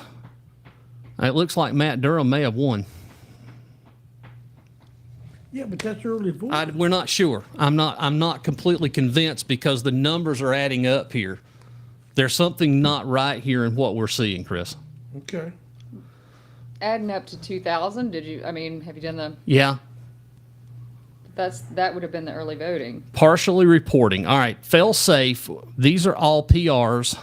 it looks like Matt Durham may have won.
Yeah, but that's early voting.
We're not sure. I'm not completely convinced because the numbers are adding up here. There's something not right here in what we're seeing, Chris.
Okay.
Adding up to 2,000, have you done the,
Yeah.
that would have been the early voting.
Partially reporting. All right. Fail safe. These are all PRs.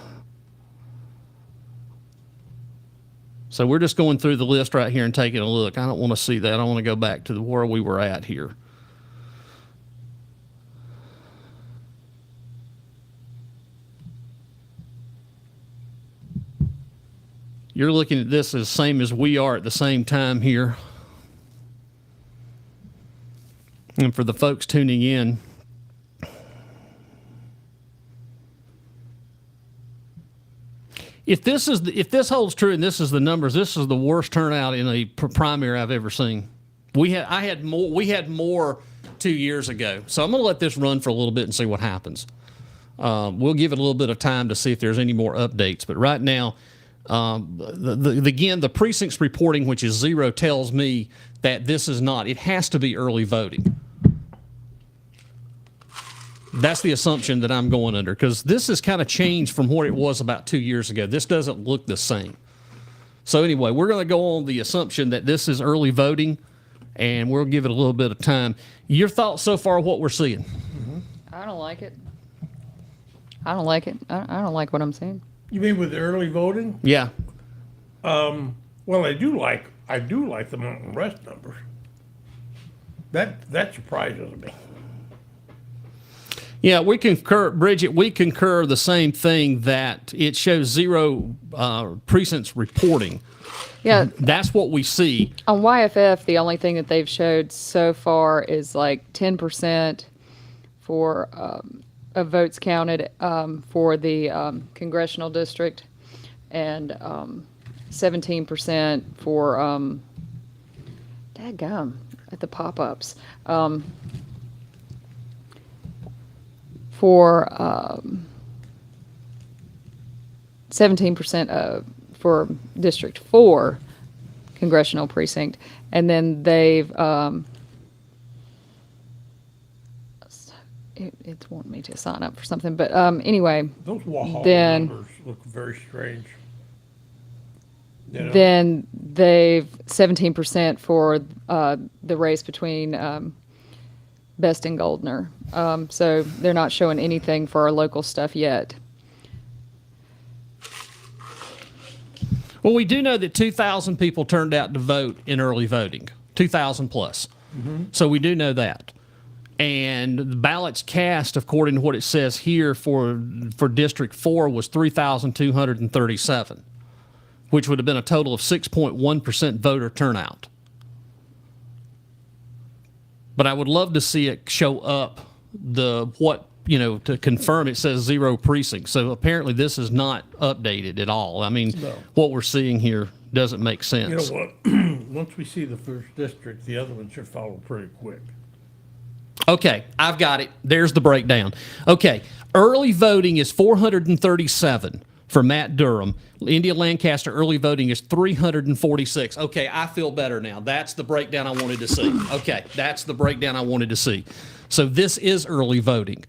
So we're just going through the list right here and taking a look. I don't want to see that. I want to go back to where we were at here. You're looking at this as same as we are at the same time here. And for the folks tuning in, if this holds true and this is the numbers, this is the worst turnout in a primary I've ever seen. We had more 2 years ago. So I'm going to let this run for a little bit and see what happens. We'll give it a little bit of time to see if there's any more updates. But right now, again, the precincts reporting, which is 0, tells me that this is not. It has to be early voting. That's the assumption that I'm going under, because this has kind of changed from what it was about 2 years ago. This doesn't look the same. So anyway, we're going to go on the assumption that this is early voting, and we'll give it a little bit of time. Your thoughts so far, what we're seeing?
I don't like it. I don't like it. I don't like what I'm seeing.
You mean with early voting?
Yeah.
Well, I do like the Mountain West numbers. That surprises me.
Yeah, we concur, Bridget. We concur the same thing, that it shows 0 precincts reporting.
Yeah.
That's what we see.
On YFF, the only thing that they've showed so far is like 10% for of votes counted for the congressional district, and 17% for dadgum at the pop-ups. For 17% for District 4 congressional precinct, and then they've it's wanting me to sign up for something, but anyway,
Those Walhalla
Then-
numbers look very strange. You know?
then they've 17% for the race between Best and Goldner. So they're not showing anything for our local stuff yet.
Well, we do know that 2,000 people turned out to vote in early voting, 2,000 plus. So we do know that. And the ballots cast, according to what it says here for District 4, was 3,237, which would have been a total of 6.1% voter turnout. But I would love to see it show up to confirm it says 0 precincts. So apparently this is not updated at all. I mean,
No.
what we're seeing here doesn't make sense.
You know what? Once we see the first district, the other one should follow pretty quick.
Okay, I've got it. There's the breakdown. Okay, early voting is 437 for Matt Durham. India Lancaster early voting is 346. Okay, I feel better now. That's the breakdown I wanted to see. Okay, that's the breakdown I wanted to see. So this is early voting.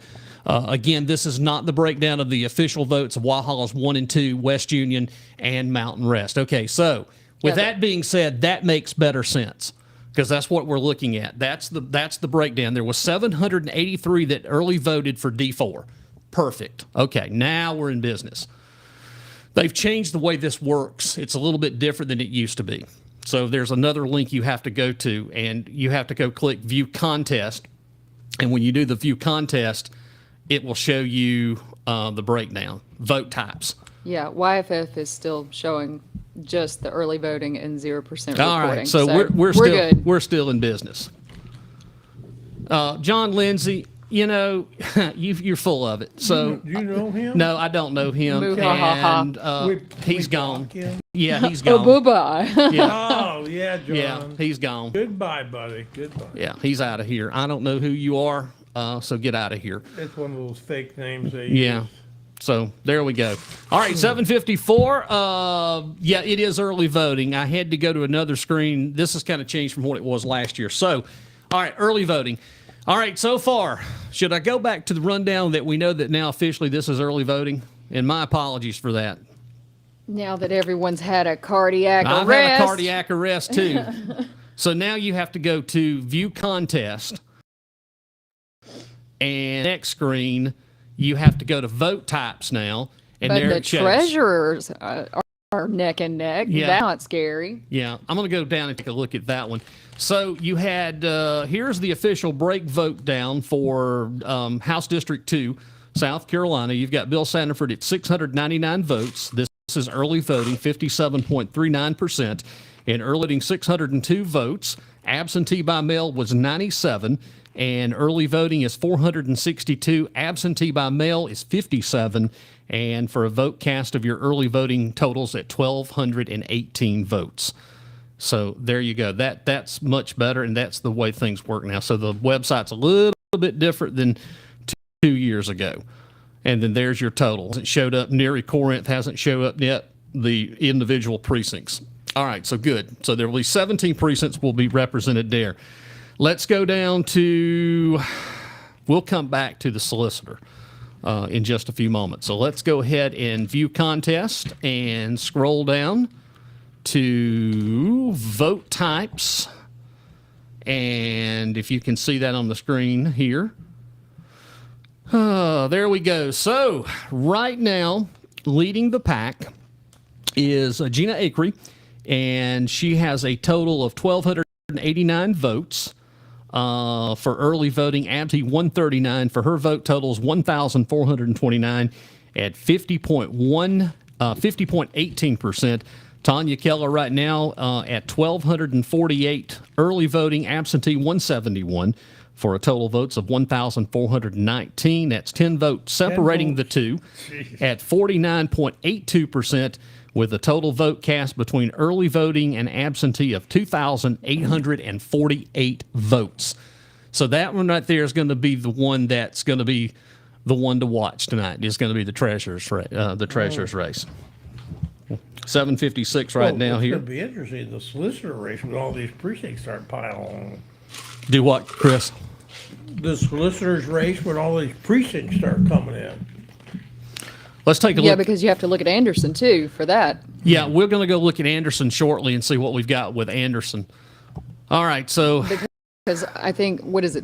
Again, this is not the breakdown of the official votes of Walhalla's 1 and 2, West Union, and Mountain Rest. Okay, so with that being said, that makes better sense, because that's what we're looking at. That's the breakdown. There was 783 that early voted for D4. Perfect. Okay, now we're in business. They've changed the way this works. It's a little bit different than it used to be. So there's another link you have to go to, and you have to go click View Contest. And when you do the View Contest, it will show you the breakdown, vote types.
Yeah, YFF is still showing just the early voting and 0% reporting.
All right, so we're still in business. John Lindsay, you're full of it. So
Do you know him?
no, I don't know him,
Moo ha ha ha.
and he's gone.
block him?
Yeah, he's
Oh,
gone.
bye-bye.
Yeah,
Oh, yeah, John.
yeah, he's gone.
Goodbye, buddy. Goodbye.
Yeah, he's out of here. I don't know who you are, so get out of here.
It's one of those fake names they
Yeah.
use.
So there we go. All right, 7:54. Yeah, it is early voting. I had to go to another screen. This has kind of changed from what it was last year. So, all right, early voting. All right, so far, should I go back to the rundown that we know that now officially this is early voting? And my apologies for that.
Now that everyone's had a cardiac
I've
arrest.
had a cardiac arrest too. So now you have to go to View Contest. And next screen, you have to go to Vote Types now. And
But
there
the
it shows.
treasurers are neck and neck.
Yeah.
That's not scary.
Yeah, I'm going to go down and take a look at that one. So you had, here's the official break vote down for House District 2, South Carolina. You've got Bill Sanford at 699 votes. This is early voting, 57.39%. And early voting, 602 votes. Absentee by mail was 97. And early voting is 462. Absentee by mail is 57. And for a vote cast of your early voting totals at 1,218 votes. So there you go. That's much better, and that's the way things work now. So the website's a little bit different than 2 years ago. And then there's your total. It showed up. Neary Corinth hasn't showed up yet, the individual precincts. All right, so good. So there will be 17 precincts will be represented there. Let's go down to, we'll come back to the solicitor in just a few moments. So let's go ahead and View Contest and scroll down to Vote Types. And if you can see that on the screen here. There we go. So right now, leading the pack is Gina Acree, and she has a total of 1,289 votes. For early voting, absentee 139. For her vote totals 1,429 at 50.18%. Tanya Keller right now at 1,248 early voting, absentee 171 for a total votes of 1,419. That's 10 votes separating the two at 49.82%. With a total vote cast between early voting and absentee of 2,848 votes. So that one right there is going to be the one that's going to be the one to watch tonight. It's going to be the treasurer's race. 7:56 right now here.
It's going to be interesting, the solicitor race, when all these precincts start piling on.
Do what, Chris?
The solicitor's race, when all these precincts start coming in.
Let's take a
Yeah,
look.
because you have to look at Anderson too for that.
Yeah, we're going to go look at Anderson shortly and see what we've got with Anderson. All right, so
Because I think, what is it,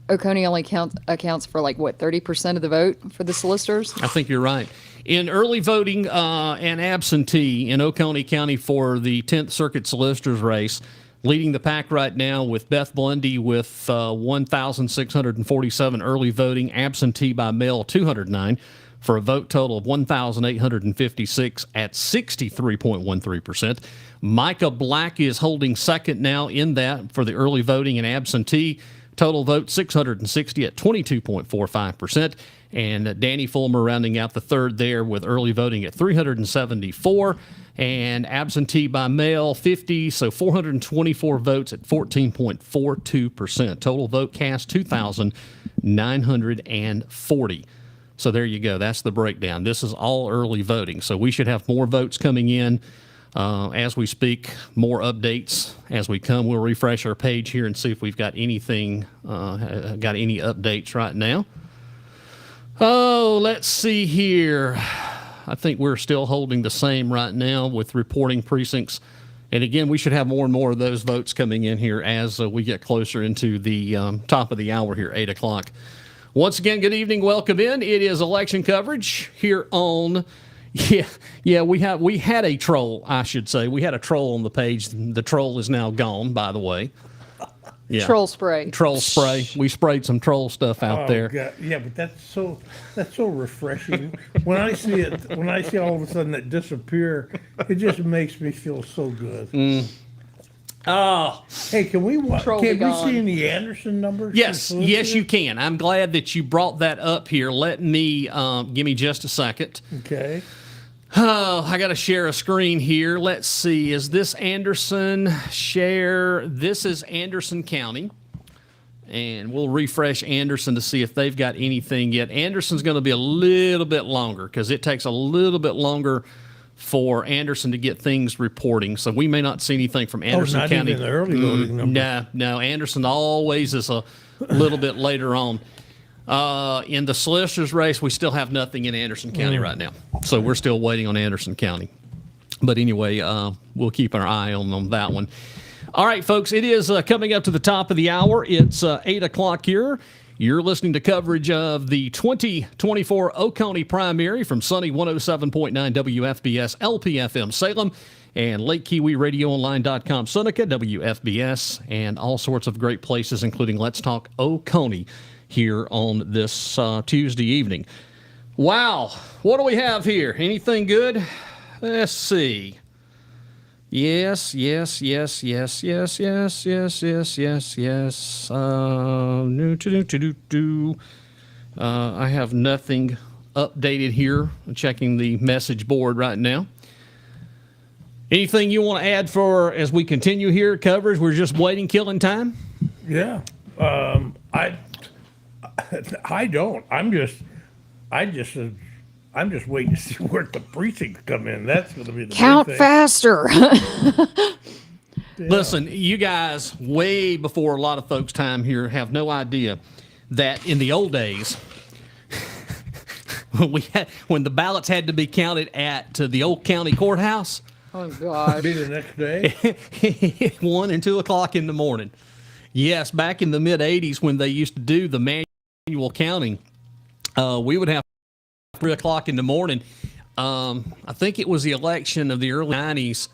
Oconee only accounts for 30% of the vote for the solicitors?
I think you're right. In early voting and absentee in Oconee County for the 10th Circuit Solicitor's race, leading the pack right now with Beth Blundy with 1,647 early voting, absentee by mail 209, for a vote total of 1,856 at 63.13%. Micah Black is holding second now in that for the early voting and absentee. Total vote 660 at 22.45%. And Danny Fulmer rounding out the third there with early voting at 374 and absentee by mail 50, so 424 votes at 14.42%. Total vote cast 2,940. So there you go. That's the breakdown. This is all early voting. So we should have more votes coming in as we speak, more updates as we come. We'll refresh our page here and see if we've got anything, got any updates right now. Oh, let's see here. I think we're still holding the same right now with reporting precincts. And again, we should have more and more of those votes coming in here as we get closer into the top of the hour here, 8 o'clock. Once again, good evening. Welcome in. It is election coverage here on, we had a troll, I should say. We had a troll on the page. The troll is now gone, by the way. Yeah.
Troll spray.
Troll spray. We sprayed some troll stuff out there.
God. Yeah, but that's so refreshing. When I see all of a sudden it disappear, it just makes me feel so good.
Oh,
Hey, can we
Troll be gone.
see any Anderson numbers?
yes, you can. I'm glad that you brought that up here. Let me, give me just a second.
Okay.
Oh, I got to share a screen here. Let's see. Is this Anderson? Share. This is Anderson County. And we'll refresh Anderson to see if they've got anything yet. Anderson's going to be a little bit longer because it takes a little bit longer for Anderson to get things reporting. So we may not see anything from Anderson
not
County.
even the early voting number.
No. Anderson always is a little bit later on. In the solicitor's race, we still have nothing in Anderson County right now. So we're still waiting on Anderson County. But anyway, we'll keep our eye on that one. All right, folks, it is coming up to the top of the hour. It's 8 o'clock here. You're listening to coverage of the 2024 Oconee Primary from sunny 107.9 WFBS LPFM Salem and Lake Kiwi RadioOnline.com Seneca, WFBS, and all sorts of great places, including Let's Talk Oconee here on this Tuesday evening. Wow, what do we have here? Anything good? Let's see. Yes. I have nothing updated here. I'm checking the message board right now. Anything you want to add for as we continue here coverage? We're just waiting, killing time.
Yeah. I don't. I'm just waiting to see where the precincts come in. That's going to be the
Count
big thing.
faster.
Listen, you guys, way before a lot of folks' time here, have no idea that in the old days, when the ballots had to be counted at the old county courthouse,
Oh, God.
Be the next day?
1 and 2 o'clock in the morning. Yes, back in the mid 80s when they used to do the manual counting, we would have 3 o'clock in the morning. I think it was the election of the early 90s.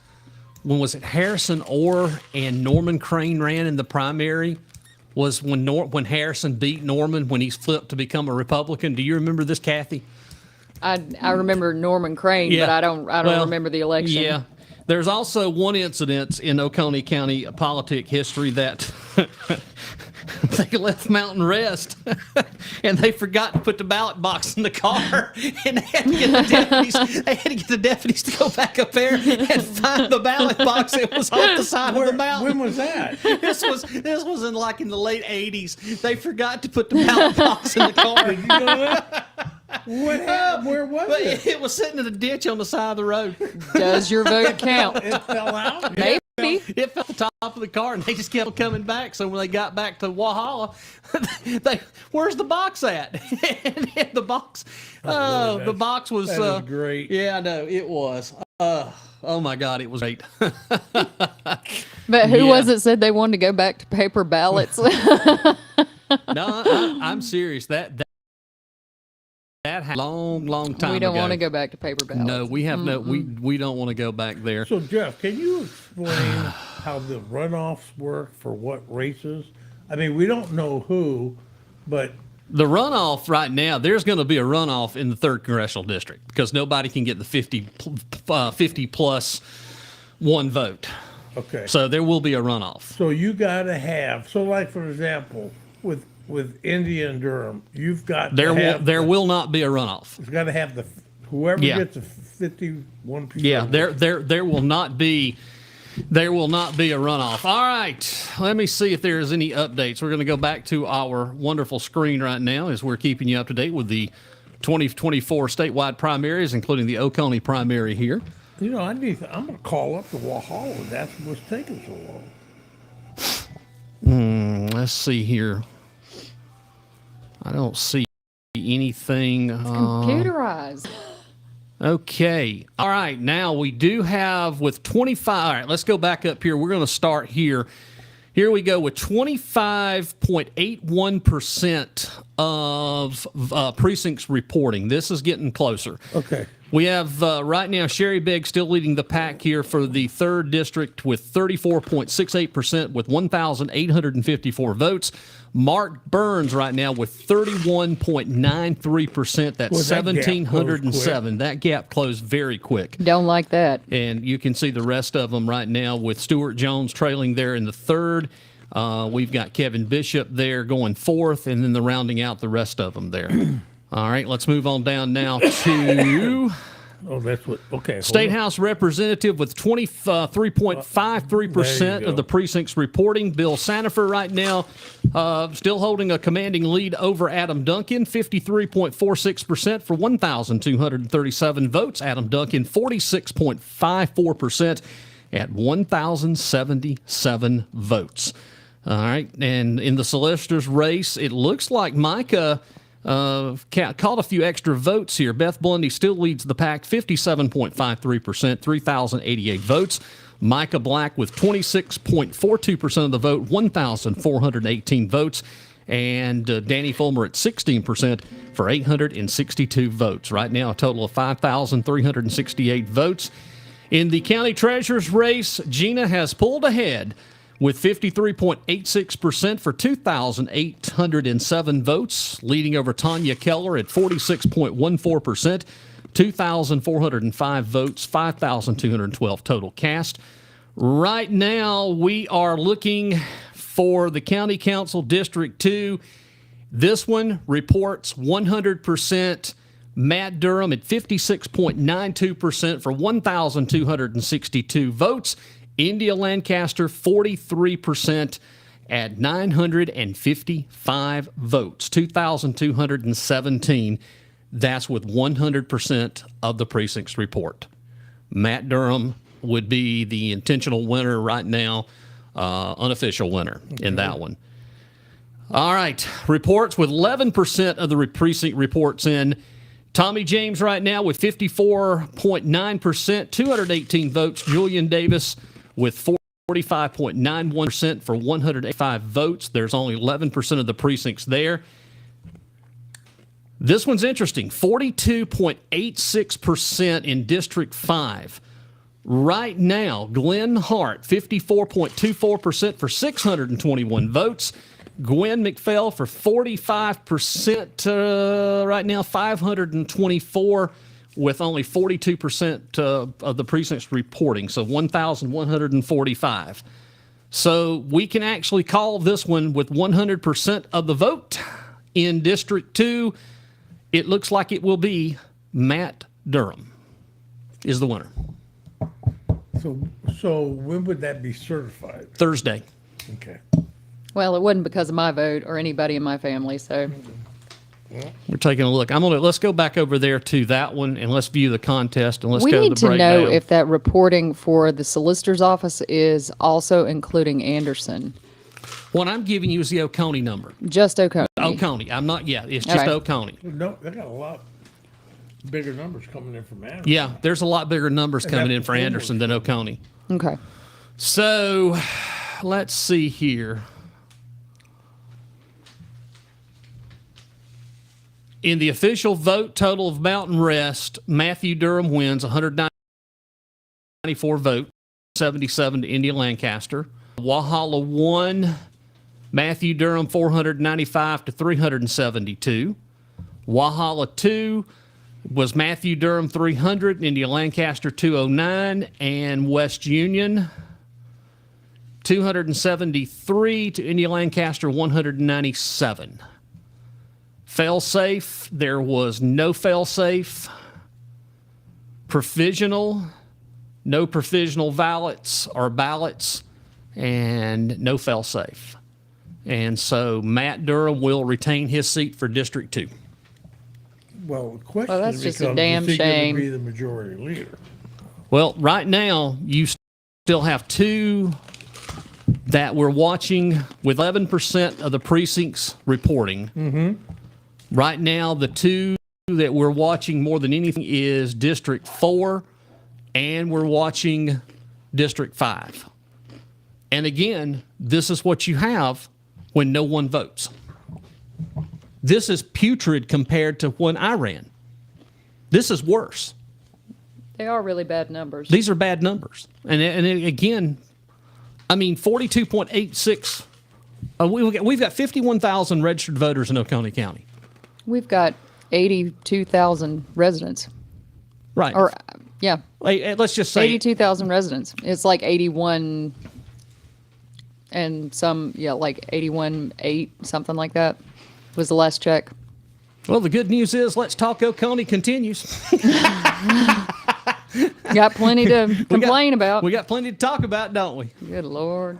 When was it Harrison Orr and Norman Crane ran in the primary? Was when Harrison beat Norman when he flipped to become a Republican. Do you remember this, Cathy?
I remember Norman Crane,
Yeah.
but I don't remember the election.
Yeah. There's also one incident in Oconee County politic history that they left Mountain Rest and they forgot to put the ballot box in the car, and they had to get the deputies to go back up there and find the ballot box that was off the side of the mountain.
When was that?
This was in the late 80s. They forgot to put the ballot box in the car.
Did you know that? What happened? Where was it?
It was sitting in a ditch on the side of the road.
Does your vote count?
It fell out?
Maybe.
It fell at the top of the car, and they just kept coming back. So when they got back to Walhalla, where's the box at? And the box, the box was.
That is great.
Yeah, I know it was. Oh my God, it was great.
But who
Yeah.
was it said they wanted to go back to paper ballots?
No, I'm serious. That happened a long time
We don't
ago.
want to go back to paper ballots.
No, we have no. We don't want to go back there.
So, Jeff, can you explain how the runoffs work for what races? I mean, we don't know who, but
The runoff right now, there's going to be a runoff in the 3rd Congressional District because nobody can get the 50 plus one vote.
okay.
So there will be a runoff.
So you got to have, so like for example, with India and Durham, you've got
There will not be a runoff.
It's got to have whoever
Yeah.
gets the 51%.
Yeah, there will not be a runoff. All right, let me see if there is any updates. We're going to go back to our wonderful screen right now as we're keeping you up to date with the 2024 statewide primaries, including the Oconee primary here.
You know, I'm going to call up the Walhalla. That's what's taking so long.
Let's see here. I don't see anything.
Computerized.
Okay. All right. Now we do have with 25. All right. Let's go back up here. We're going to start here. Here we go with 25.81% of precincts reporting. This is getting closer.
Okay.
We have right now Sherry Begg still leading the pack here for the 3rd district with 34.68% with 1,854 votes. Mark Burns right now with 31.93%. That's
Boy, that gap
1,707. That gap closed very quick.
Don't like that.
And you can see the rest of them right now with Stuart Jones trailing there in the 3rd. We've got Kevin Bishop there going 4th, and then the rounding out the rest of them there. All right, let's move on down now to
Oh, that's what. Okay. hold
State
on.
House Representative with 23.53%
There you
of
go.
the precincts reporting. Bill Sanifer right now still holding a commanding lead over Adam Duncan, 53.46% for 1,237 votes. Adam Duncan, 46.54% at 1,077 votes. All right, and in the solicitor's race, it looks like Micah caught a few extra votes here. Beth Blundy still leads the pack, 57.53%, 3,088 votes. Micah Black with 26.42% of the vote, 1,418 votes. And Danny Fulmer at 16% for 862 votes. Right now, a total of 5,368 votes. In the county treasurer's race, Gina has pulled ahead with 53.86% for 2,807 votes, leading over Tanya Keller at 46.14%, 2,405 votes, 5,212 total cast. Right now, we are looking for the County Council District 2. This one reports 100%. Matt Durham at 56.92% for 1,262 votes. India Lancaster, 43% at 955 votes, 2,217. That's with 100% of the precincts report. Matt Durham would be the intentional winner right now, unofficial winner in that one. All right, reports with 11% of the precinct reports in. Tommy James right now with 54.9%, 218 votes. Julian Davis with 45.91% for 185 votes. There's only 11% of the precincts there. This one's interesting. 42.86% in District 5. Right now, Glenn Hart, 54.24% for 621 votes. Gwen McPhail for 45%, right now 524, with only 42% of the precincts reporting, so 1,145. So we can actually call this one with 100% of the vote. In District 2, it looks like it will be Matt Durham is the winner.
So when would that be certified?
Thursday.
Okay.
Well, it wasn't because of my vote or anybody in my family, so.
We're taking a look. Let's go back over there to that one and let's view the contest and let's
We
go
need
to the
to know
breakdown.
if that reporting for the solicitor's office is also including Anderson.
What I'm giving you is the Oconee number.
Just Oconee.
Oconee. I'm not yet. It's just
Okay.
Oconee.
No, they got a lot bigger numbers coming in from Anderson.
Yeah, there's a lot bigger numbers coming in for
that's
Anderson than Oconee.
Okay.
So let's see here. In the official vote total of Mountain Rest, Matthew Durham wins 194 votes, 77 to India Lancaster. Walhalla 1, Matthew Durham 495 to 372. Walhalla 2 was Matthew Durham 300, India Lancaster 209, and West Union 273 to India Lancaster 197. Fail-safe, there was no fail-safe. Provisional, no provisional ballots, and no fail-safe. And so Matt Durham will retain his seat for District 2.
Well, the question
Well, that's just a
becomes,
damn
is he going
shame.
to be the majority leader?
Well, right now, you still have two that we're watching with 11% of the precincts reporting. Mm-hmm. Right now, the two that we're watching more than anything is District 4, and we're watching District 5. And again, this is what you have when no one votes. This is putrid compared to when I ran. This is worse.
They are really bad numbers.
These are bad numbers. And again, I mean, 42.86. We've got 51,000 registered voters in Oconee County.
We've got 82,000 residents.
Right.
Or, yeah,
Hey, let's just say
82,000 residents. It's like 81 and some, yeah, like 81.8, something like that was the last check.
Well, the good news is Let's Talk Oconee continues.
Got plenty to complain about.
We got plenty to talk about, don't we?
Good Lord.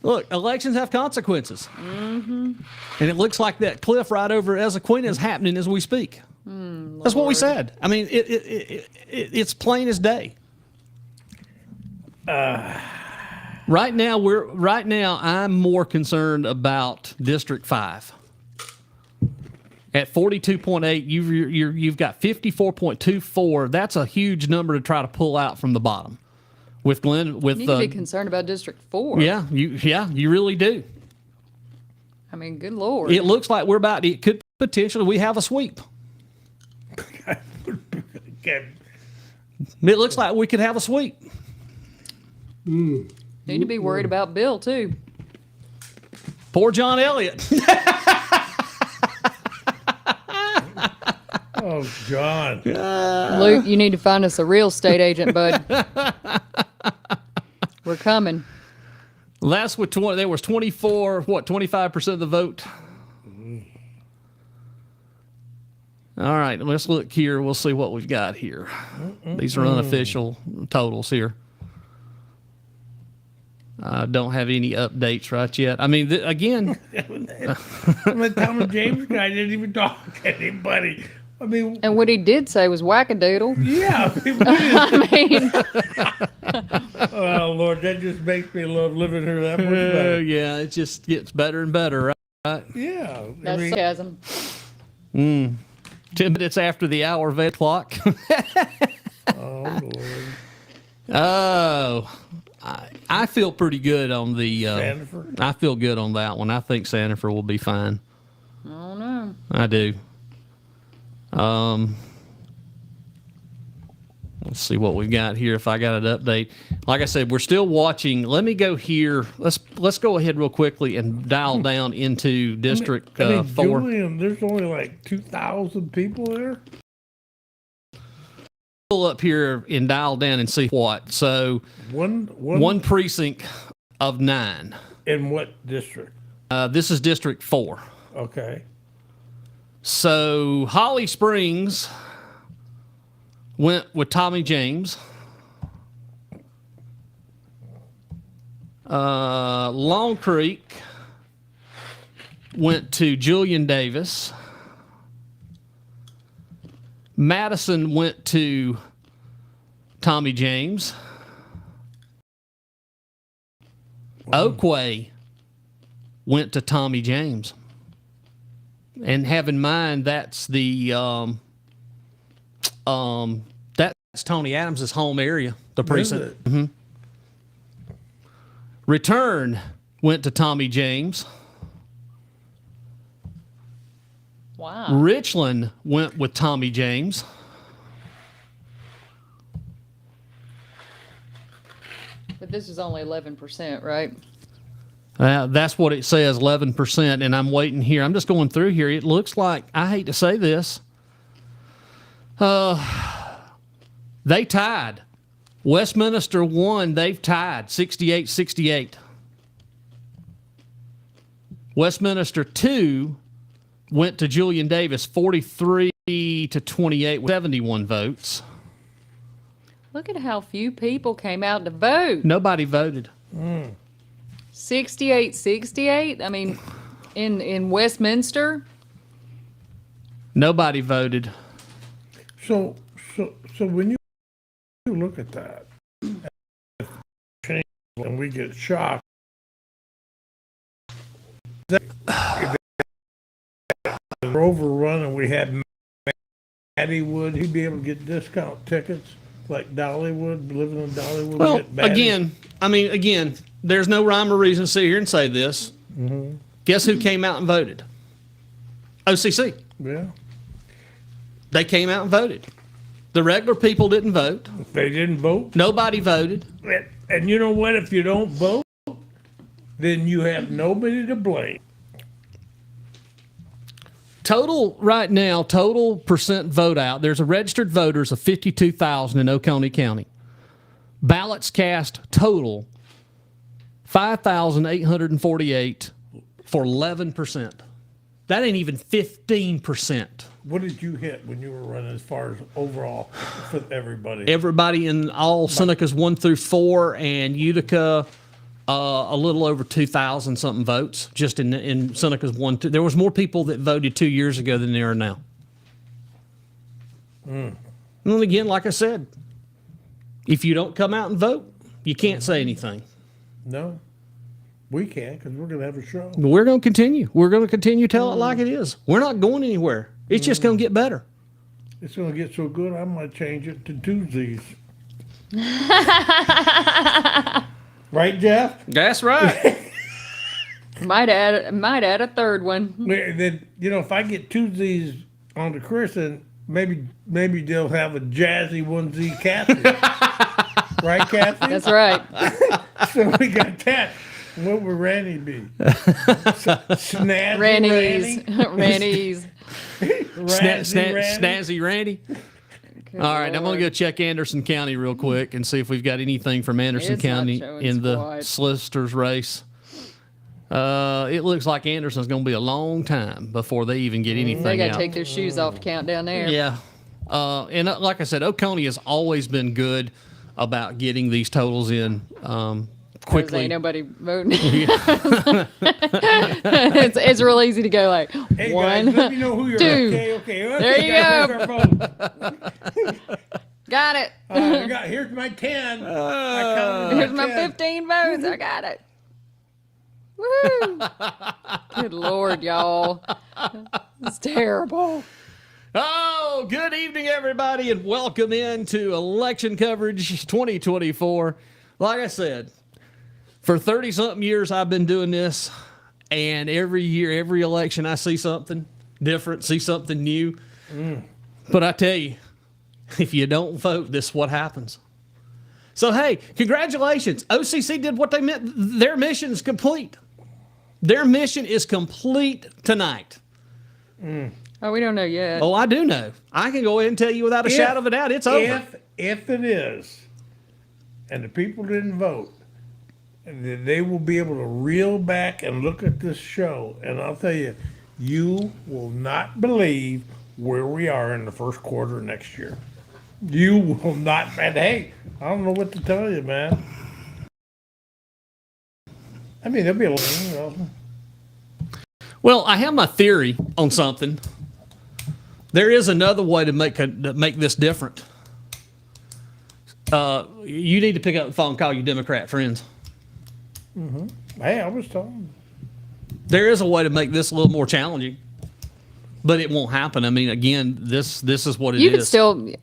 Look, elections have consequences. Mm-hmm. And it looks like that cliff right over Ezequiel is happening as we speak. That's what we said. I mean, it's plain as day. Right now, I'm more concerned about District 5. At 42.8, you've got 54.24. That's a huge number to try to pull out from the bottom. With Glenn, with
You need to be concerned about District 4.
you really do.
I mean, good Lord.
It looks like it could potentially, we have a sweep.
Okay.
It looks like we could have a sweep.
Need to be worried about Bill, too.
Poor John Elliott.
Oh, John.
Luke, you need to find us a real estate agent, bud. We're coming.
That's what there was 25% of the vote. All right, let's look here. We'll see what we've got here. These are unofficial totals here. I don't have any updates right yet. I mean, again,
The Tommy James guy didn't even talk to anybody. I mean,
And what he did say was wackadoodle.
yeah. I mean,
I mean,
oh, Lord, that just makes me love living here that much better.
yeah, it just gets better and better, right?
Yeah. I
that's
mean,
sarcasm.
10 minutes after the hour of 8 o'clock.
Oh, Lord.
Oh, I feel pretty good on the.
Sanford?
I feel good on that one. I think Sanford will be fine.
I don't know.
I do. Let's see what we've got here. If I got an update, like I said, we're still watching. Let me go here. Let's go ahead real quickly and dial down into District 4.
Julian, there's only like 2,000 people there.
Pull up here and dial down and see what. So one precinct of 9.
In what district?
This is District 4.
Okay.
So Holly Springs went with Tommy James. Long Creek went to Julian Davis. Madison went to Tommy James. Oakway went to Tommy James. And have in mind that's the that's Tony Adams' home area, the precinct. Mm-hmm. Return went to Tommy James.
Wow.
Richland went with Tommy James.
But this is only 11%, right?
That's what it says, 11%. And I'm waiting here. I'm just going through here. It looks like, I hate to say this, they tied. Westminster won. They've tied 68-68. Westminster 2 went to Julian Davis 43-28 with 71 votes.
Look at how few people came out to vote.
Nobody voted.
68-68. I mean, in Westminster.
Nobody voted.
So when you look at that, and we get shocked, that we're overrun and we had Matty would he be able to get discount tickets like Dollywood, living in Dollywood?
Well, again, there's no rhyme or reason to sit here and say this. Mm-hmm. Guess who came out and voted? OCC.
Yeah.
They came out and voted. The regular people didn't vote.
They didn't vote?
Nobody voted.
And you know what? If you don't vote, then you have nobody to blame.
Total right now, total percent vote out. There's a registered voters of 52,000 in Oconee County. Ballots cast total 5,848 for 11%. That ain't even 15%.
What did you hit when you were running as far as overall for everybody?
Everybody in all Senecas 1 through 4 and Utica, a little over 2,000 something votes just in Senecas 1, 2. There was more people that voted 2 years ago than there are now. And again, like I said, if you don't come out and vote, you can't say anything.
No, we can't because we're going to have a show.
But we're going to continue. We're going to continue to tell it like it is. We're not going anywhere. It's just going to get better.
It's going to get so good, I might change it to Tuesdays. Right, Jeff?
That's right.
Might add a third one.
Then, if I get Tuesdays on the Christian, maybe they'll have a jazzy onesie Cathy. Right, Cathy?
That's right.
So we got that. What would Rannie be? Snazzy
Ranny's.
Rannie?
Snazzy Randy. All right, I'm going to go check Anderson County real quick and see if we've got anything from Anderson
It's not
County
showing
in the
squad.
solicitor's race. It looks like Anderson's going to be a long time before they even get anything
They got to
out.
take their shoes off to count down there.
Yeah. And like I said, Oconee has always been good about getting these totals in quickly.
Ain't nobody voting. it's real easy to go like,
Hey
one,
guys, let me know who you're.
two.
Okay.
There you
go.
Got it.
Here's my 10. I counted
Here's my
10.
15 votes. I got it. Woo! Good Lord, y'all. It's terrible.
Oh, good evening, everybody, and welcome into election coverage 2024. Like I said, for 30-something years, I've been doing this, and every year, every election, I see something different, see something new. But I tell you, if you don't vote, this is what happens. So, hey, congratulations. OCC did what they meant. Their mission is complete. Their mission is complete tonight.
Oh, we don't know yet.
Oh, I do know. I can go ahead and tell you without a shadow of a doubt, it's over.
If it is, and the people didn't vote, then they will be able to reel back and look at this show, and I'll tell you, you will not believe where we are in the first quarter next year. You will not, and hey, I don't know what to tell you, man. I mean, there'll be a little,
Well, I have my theory on something. There is another way to make this different. You need to pick up the phone and call your Democrat friends.
Hey, I was telling
There is a way to make this a little more challenging, but it won't happen. I mean, again, this is what it is.
You could still,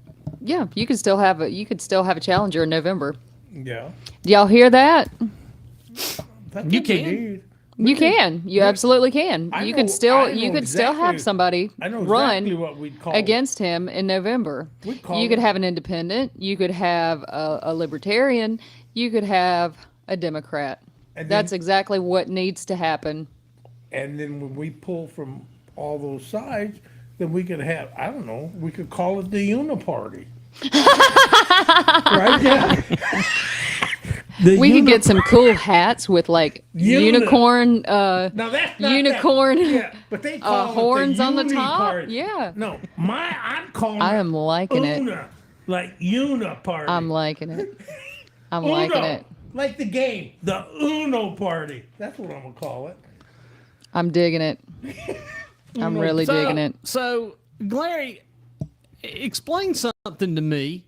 yeah, you could still have a challenger in November.
yeah.
Do y'all hear that?
That's
You
what we
can.
need.
You can. You absolutely can.
I
You
know-
could still
I
you
know
could still have
exactly-
somebody
I know
run
exactly what we'd call
against him in November.
We'd call
You could
it-
have an independent. You could have a libertarian. You could have a Democrat.
And
That's
then-
exactly what needs to happen.
And then when we pull from all those sides, then we could have, I don't know, we could call it the Uniparty. Right? Yeah.
We could get some cool hats with like unicorn
Now that's not
unicorn
that. Yeah, but they call
horns
it the
on the top.
Uniparty.
Yeah.
No, I'm calling
I
it
am liking it.
Una, like Uniparty.
I'm liking it. I'm liking
Uno,
it.
like the game, the Uno Party. That's what I'm gonna call it.
I'm digging it. I'm really digging it.
So, Larry, explain something to me.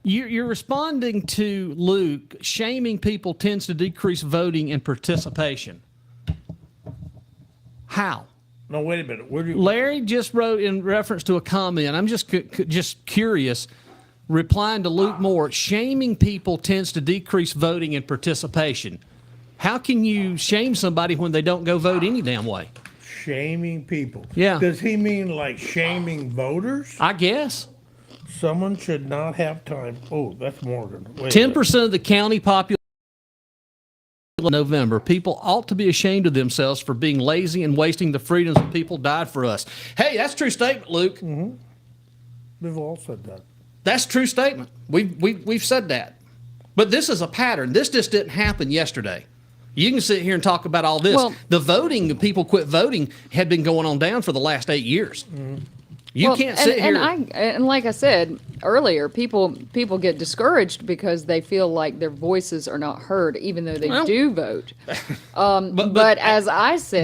You're responding to Luke. Shaming people tends to decrease voting and participation. How?
No, wait a minute. Where do you,
Larry just wrote in reference to a comment. I'm just curious. Replying to Luke Moore, shaming people tends to decrease voting and participation. How can you shame somebody when they don't go vote any damn way?
shaming people?
Yeah.
Does he mean like shaming voters?
I guess.
Someone should not have time. Oh, that's Morgan. Wait a minute.
10% of the county population in November. People ought to be ashamed of themselves for being lazy and wasting the freedoms of people died for us. Hey, that's a true statement, Luke.
We've all said that.
That's a true statement. We've said that. But this is a pattern. This just didn't happen yesterday. You can sit here and talk about all this.
Well-
The voting, the people quit voting, had been going on down for the last 8 years. You can't sit here.
And like I said earlier, people get discouraged because they feel like their voices are not heard, even though they
Well-
do vote. But as I said,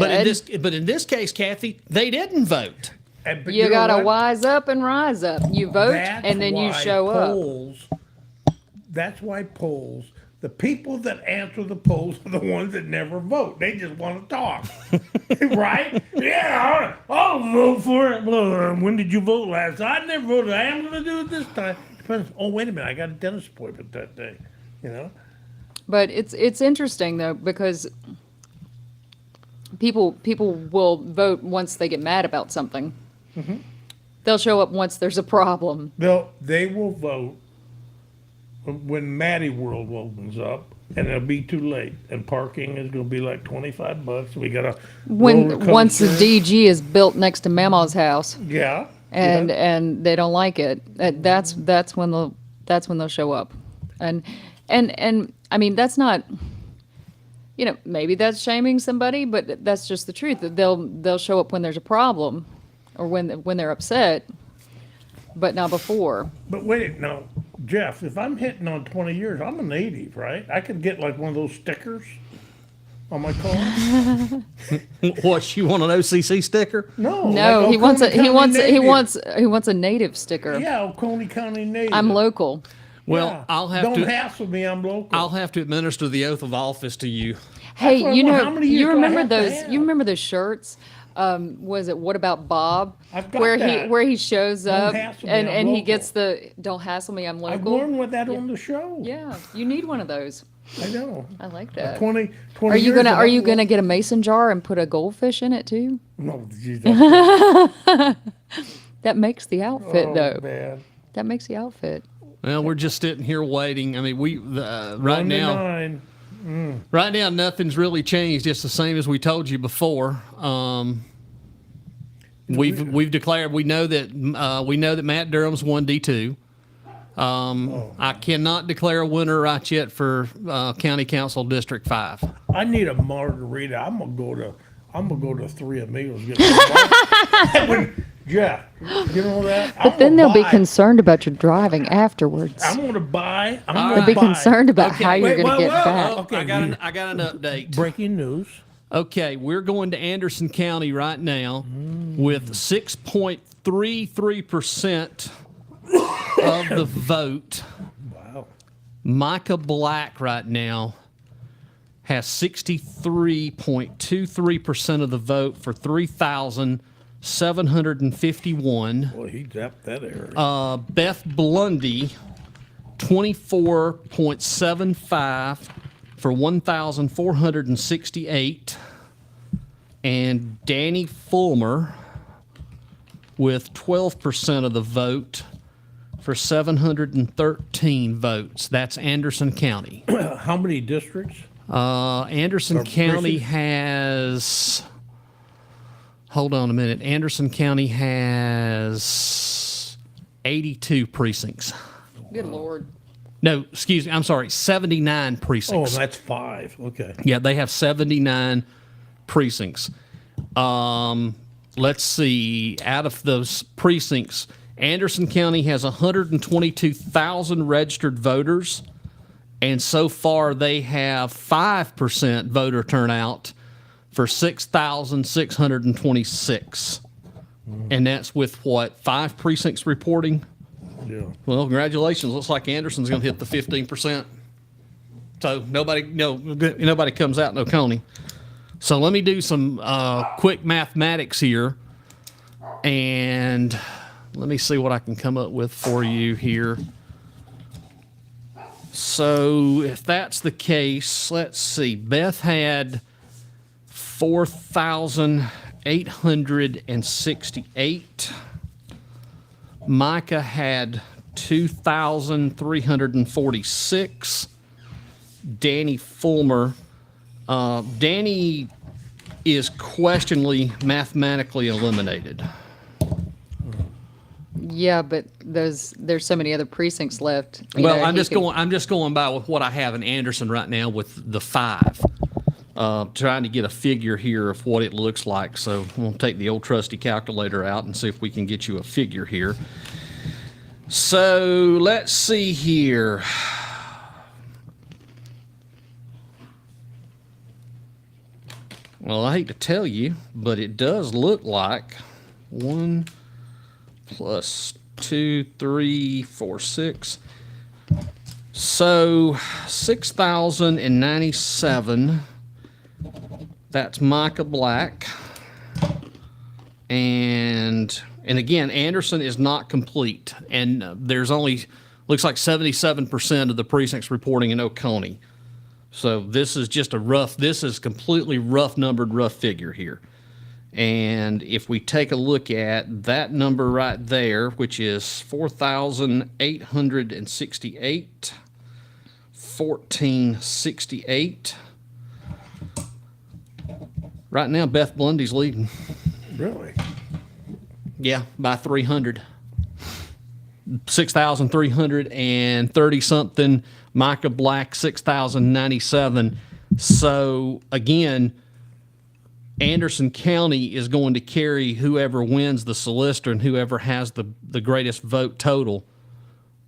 but in this case, Cathy, they didn't vote.
But
you
know
gotta
what?
wise up and rise up. You vote
That's
and then you
why
show up.
polls, That's why polls, the people that answer the polls are the ones that never vote. They just want to talk. Right? Yeah, I'll vote for it. Well, when did you vote last? I never voted. I am going to do it this time. Depends. Oh, wait a minute. I got a dentist appointment that day. You know?
But it's interesting though because people will vote once they get mad about something. They'll show up once there's a problem.
They will vote when Maddie World opens up, and it'll be too late. And parking is going to be like $25. We got a
Once the DG is built next to Mama's house
yeah,
and they don't like it, that's when they'll show up, and I mean that's not, maybe that's shaming somebody, but that's just the truth. That they'll show up when there's a problem, or when they're upset, but not before.
But wait, now, Jeff, if I'm hitting on 20 years, I'm a native, right? I could get like one of those stickers on my car.
What, you want an OCC sticker?
No,
No,
like
he wants a
Oconee
he wants
County
he
native.
wants a native sticker.
Yeah, Oconee County native.
I'm local.
Well,
Yeah.
I'll have
Don't
to.
hassle me. I'm local.
I'll have to administer the oath of office to you.
Hey,
what I want. How many years
you
do I
remember
have to
those?
have?
You remember those shirts Was it What About Bob?
I've got
where
that.
where he shows up
Hassle Me,
and
I'm
he
local.
gets the Don't Hassle Me, I'm
I
Local.
warned with that on the show.
Yeah, you need one of those.
I know.
I like that.
20
Are you
years
gonna
of
Are you
that
gonna get a mason jar and put a goldfish in it too?
No, geez, that's
That makes the outfit though.
man.
That makes the outfit.
Well, we're just sitting here waiting. I mean, right now,
9.
right now, nothing's really changed. It's the same as we told you before. We've declared we know that Matt Durham's 1D2. I cannot declare a winner right yet for County Council District 5.
I need a margarita. I'm gonna go to Three Amigos. Get a Jeff, you know that?
But then they'll be concerned about your driving afterwards.
I'm gonna buy.
They'll be concerned about how you're going to get back.
Okay,
I got an update.
breaking news.
Okay, we're going to Anderson County right now with 6.33% of the vote.
Wow.
Micah Black right now has 63.23% of the vote for 3,751.
Boy, he zapped that area.
Beth Blundy, 24.75 for 1,468. And Danny Fulmer with 12% of the vote for 713 votes. That's Anderson County.
How many districts?
Anderson
Or
County
precincts?
has. Hold on a minute. Anderson County has 82 precincts.
Good Lord.
No, excuse me. I'm sorry. 79
Oh,
precincts.
that's 5. Okay.
Yeah, they have 79 precincts. Let's see. Out of those precincts, Anderson County has 122,000 registered voters, and so far they have 5% voter turnout for 6,626. And that's with what, 5 precincts reporting?
Yeah.
Well, congratulations. Looks like Anderson's going to hit the 15%. So nobody comes out in Oconee. So let me do some quick mathematics here, and let me see what I can come up with for you here. So if that's the case, let's see. Beth had 4,868. Micah had 2,346. Danny Fulmer. Danny is questionably mathematically eliminated.
Yeah, but there's so many other precincts left.
Well, I'm just going by with what I have in Anderson right now with the 5. Trying to get a figure here of what it looks like. So we'll take the old trusty calculator out and see if we can get you a figure here. So let's see here. Well, I hate to tell you, but it does look like 1 plus 2, 3, 4, 6. So 6,097. That's Micah Black. And again, Anderson is not complete. And there's only, looks like 77% of the precincts reporting in Oconee. So this is just this is completely rough numbered, rough figure here. And if we take a look at that number right there, which is 4,868, 1,468. Right now, Beth Blundy's leading.
Really?
Yeah, by 300. 6,330 something. Micah Black, 6,097. So again, Anderson County is going to carry whoever wins the solicitor and whoever has the greatest vote total.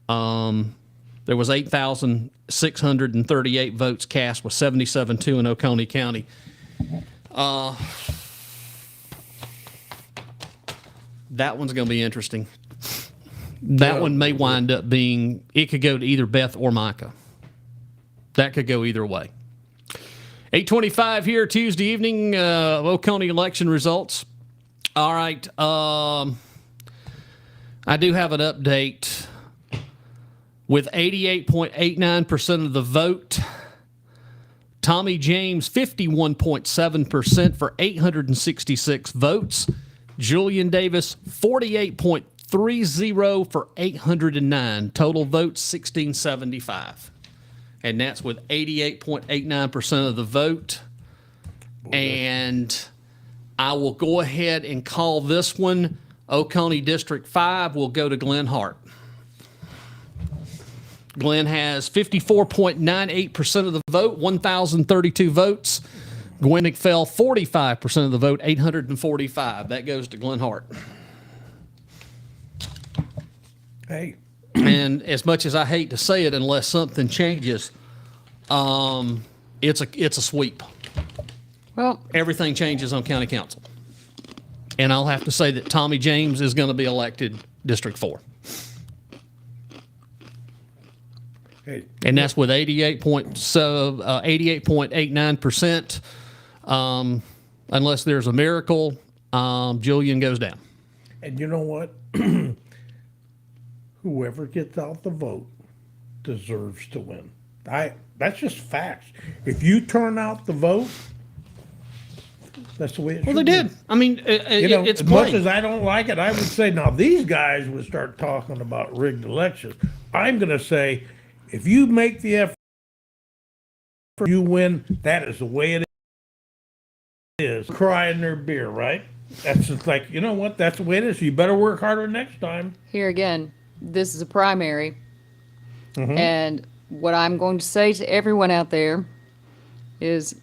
There was 8,638 votes cast with 77-2 in Oconee County. That one's going to be interesting. That one may wind up being, it could go to either Beth or Micah. That could go either way. 8:25 here Tuesday evening, Oconee election results. All right. I do have an update. With 88.89% of the vote, Tommy James 51.7% for 866 votes. Julian Davis 48.30 for 809. Total votes 1675. And that's with 88.89% of the vote. And I will go ahead and call this one Oconee District 5 will go to Glenn Hart. Glenn has 54.98% of the vote, 1,032 votes. Gwen McPhail, 45% of the vote, 845. That goes to Glenn Hart.
Hey.
And as much as I hate to say it, unless something changes, it's a sweep.
Well,
Everything changes on county council. And I'll have to say that Tommy James is going to be elected District 4.
Hey.
And that's with 88.89%. Unless there's a miracle, Julian goes down.
And you know what? Whoever gets out the vote deserves to win. That's just facts. If you turn out the vote, that's the way it should
Well, they did.
be.
I mean, it's
as much
plain.
as I don't like it, I would say now these guys would start talking about rigged elections. I'm going to say, if you make the effort, you win. That is the way it is. Crying their beer, right? That's just like, you know what? That's the way it is. You better work harder next time.
here again, this is a primary. And what I'm going to say to everyone out there is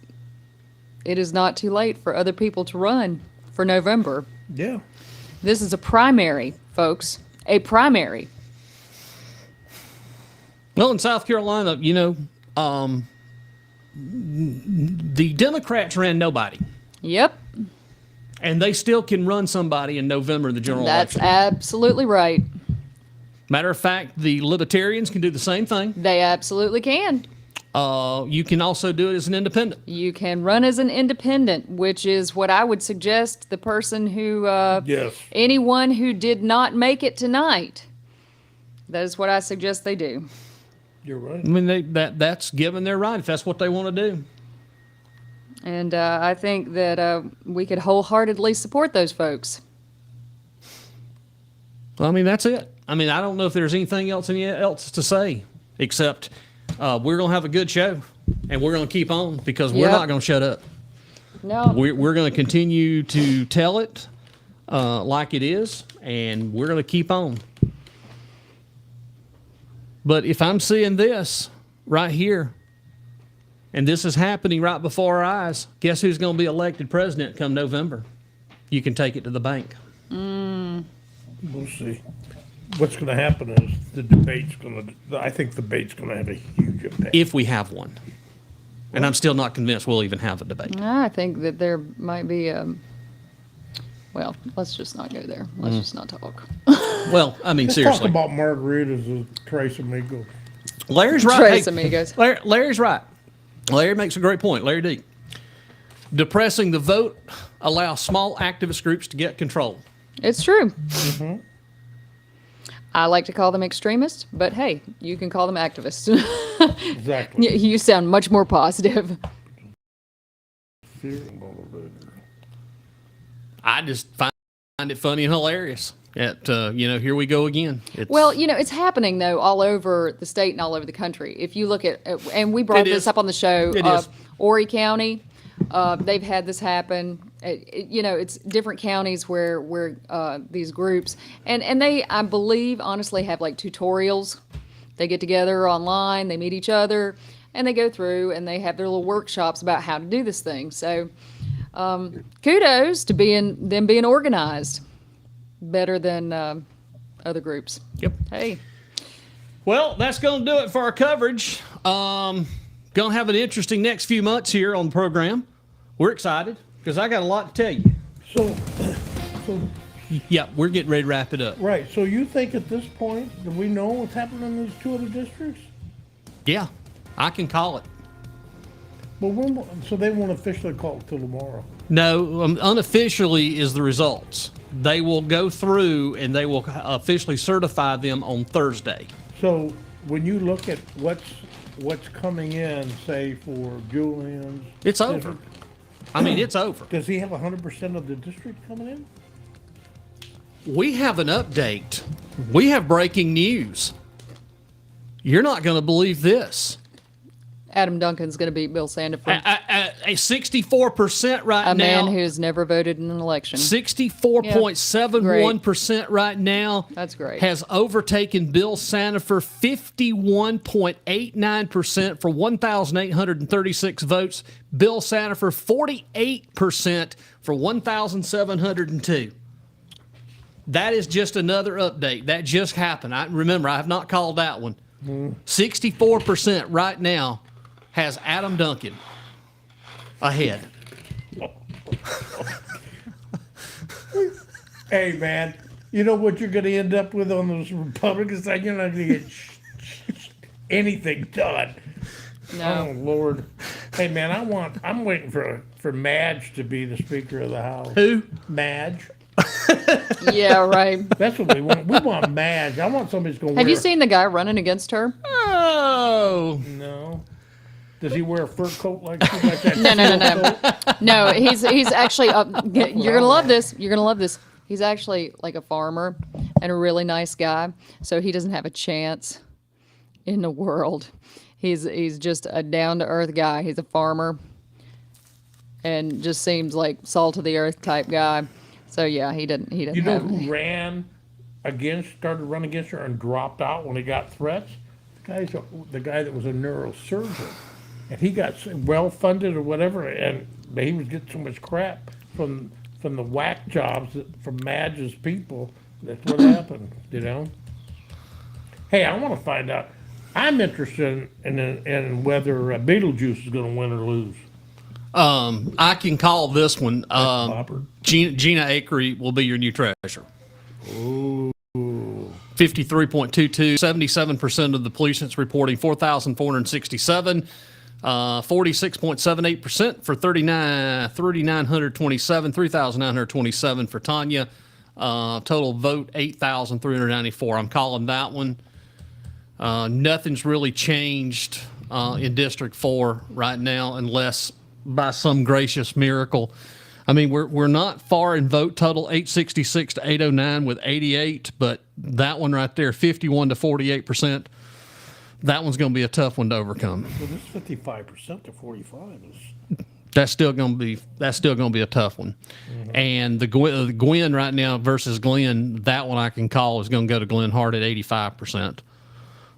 it is not too late for other people to run for November.
Yeah.
This is a primary, folks. A primary.
Well, in South Carolina, the Democrats ran nobody.
Yep,
And they still can run somebody in November in the general
that's
election.
absolutely right.
Matter of fact, the Libertarians can do the same thing.
They absolutely can.
You can also do it as an independent.
You can run as an independent, which is what I would suggest the person who,
Yes.
anyone who did not make it tonight. That is what I suggest they do.
You're right.
I mean, that's given their right if that's what they want to do.
And I think that we could wholeheartedly support those folks.
Well, I mean, that's it. I mean, I don't know if there's anything else to say except we're going to have a good show and we're going to keep on because we're
Yep.
not going to shut up.
No.
We're going to continue to tell it like it is, and we're going to keep on. But if I'm seeing this right here, and this is happening right before our eyes, guess who's going to be elected president come November? You can take it to the bank.
We'll see. What's going to happen is the debate's going to, I think the debate's going to have a huge impact.
If we have one. And I'm still not convinced we'll even have a debate.
I think that there might be well, let's just not go there. Let's just not talk.
Well, I mean,
Let's
seriously.
talk about margaritas and Tres Amigos.
Larry's right.
Tres
Hey,
amigos.
Larry's right. Larry makes a great point. Larry D. Depressing the vote allows small activist groups to get control.
It's true. I like to call them extremists, but hey, you can call them activists.
Exactly.
You sound much more positive.
I just find it funny and hilarious. Here we go again.
Well, it's happening though all over the state and all over the country. If you look at, and we brought
It
this
is.
up on the show,
It is.
Horry County, they've had this happen. It's different counties where these groups, and they, I believe, honestly have like tutorials. They get together online, they meet each other, and they go through and they have their little workshops about how to do this thing. So, kudos to them being organized better than other groups.
Yep.
Hey.
Well, that's going to do it for our coverage. Going to have an interesting next few months here on the program. We're excited because I got a lot to tell you.
So,
Yeah, we're getting ready to wrap it up.
right, so you think at this point, do we know what's happening in these two other districts?
Yeah, I can call it.
Well, so they won't officially call it till tomorrow.
No, unofficially is the results. They will go through and they will officially certify them on Thursday.
So when you look at what's coming in, say for Julian's,
It's over. I mean, it's over.
does he have 100% of the district coming in?
We have an update. We have breaking news. You're not going to believe this.
Adam Duncan's going to beat Bill Sandiford,
A 64% right
a
now.
man who's never voted in an election.
64.71% right now.
That's great.
Has overtaken Bill Sandiford 51.89% for 1,836 votes. Bill Sandiford 48% for 1,702. That is just another update. That just happened. Remember, I have not called that one. 64% right now has Adam Duncan ahead.
Hey, man, you know what you're going to end up with on those Republican side? You're not going to get anything done.
No.
Oh, Lord. Hey, man, I'm waiting for Madge to be the Speaker of the House.
Who?
Madge.
Yeah, right.
That's what we want. We want Madge. I want somebody who's going to wear...
Have you seen the guy running against her?
Oh.
No. Does he wear a fur coat like that?
No. No, he's actually you're gonna love this. You're gonna love this. He's actually like a farmer and a really nice guy. So he doesn't have a chance in the world. He's just a down to earth guy. He's a farmer and just seems like salt of the earth type guy. So yeah, he didn't.
You know who started running against her and dropped out when he got threats? The guy that was a neurosurgeon. And he got well funded or whatever, and he was getting so much crap from the whack jobs from Madge's people. That's what happened, you know. Hey, I want to find out. I'm interested in whether Beetlejuice is going to win or lose.
I can call this one.
Popper.
Gina Acree will be your new treasurer.
Ooh.
53.22, 77% of the police reporting 4,467. 46.78% for 3,927 for Tanya. Total vote 8,394. I'm calling that one. Nothing's really changed in District 4 right now, unless by some gracious miracle. I mean, we're not far in vote total, 866 to 809 with 88, but that one right there, 51 to 48%. That one's going to be a tough one to overcome.
So this 55% to 45 is...
That's still going to be a tough one. Mm-hmm. And the Gwen right now versus Glenn, that one I can call is going to go to Glenn Hart at 85%.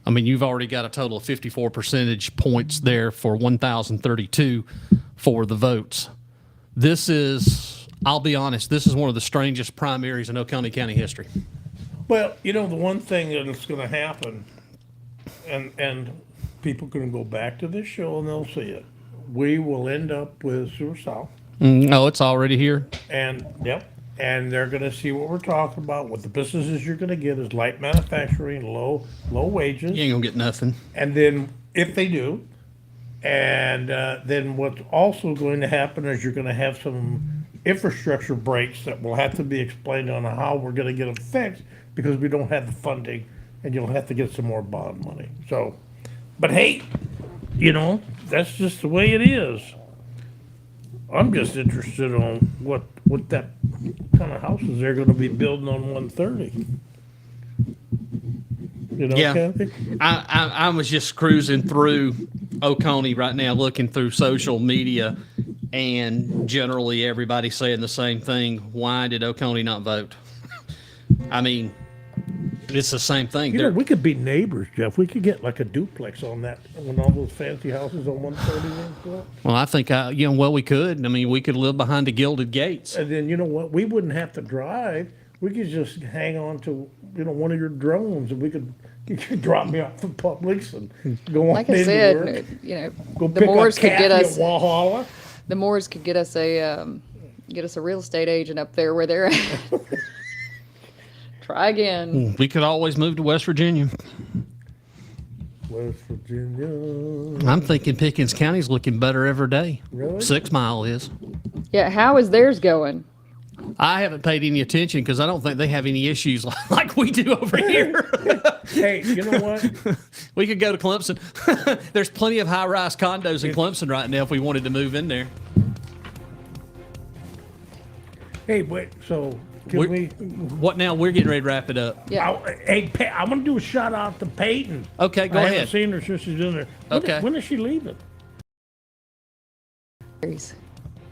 I mean, you've already got a total of 54 percentage points there for 1,032 for the votes. This is, I'll be honest, this is one of the strangest primaries in Oconee County history.
Well, you know, the one thing that's going to happen, and people can go back to this show and they'll see it. We will end up with Sewer South.
Oh, it's already here.
And they're going to see what we're talking about. What the businesses you're going to get is light manufacturing, low wages.
You ain't gonna get nothing.
And then if they do, and then what's also going to happen is you're going to have some infrastructure breaks that will have to be explained on how we're going to get them fixed because we don't have the funding. And you'll have to get some more bond money. So, but hey, you know, that's just the way it is. I'm just interested on what that kind of houses they're going to be building on 130. You know,
yeah.
Cathy?
I was just cruising through Oconee right now, looking through social media, and generally everybody's saying the same thing. Why did Oconee not vote? I mean, it's the same thing.
You know, we could be neighbors, Jeff. We could get like a duplex on that, on all those fancy houses on 131.
Well, I think, we could. I mean, we could live behind the gilded gates.
And then, you know what? We wouldn't have to drive. We could just hang on to, one of your drones, and you could drop me off at Publix and go on
Like I
into
said,
work. Go
the
pick
Moors
up
could
Cathy
get us.
at Walhalla.
The Moors could get us a real estate agent up there where they're at. Try again.
We could always move to West Virginia.
West Virginia.
I'm thinking Pickens County's looking better every day.
Really?
6 Mile is.
Yeah, how is theirs going?
I haven't paid any attention because I don't think they have any issues like we do over here.
Hey, you know what?
We could go to Clemson. There's plenty of high-rise condos in Clemson right now if we wanted to move in there.
Hey, wait, so can we?
What now? We're getting ready to wrap it up.
Yeah.
I want to do a shout out to Peyton.
Okay, go
I
ahead.
haven't seen her since she's in there.
Okay.
When is she leaving?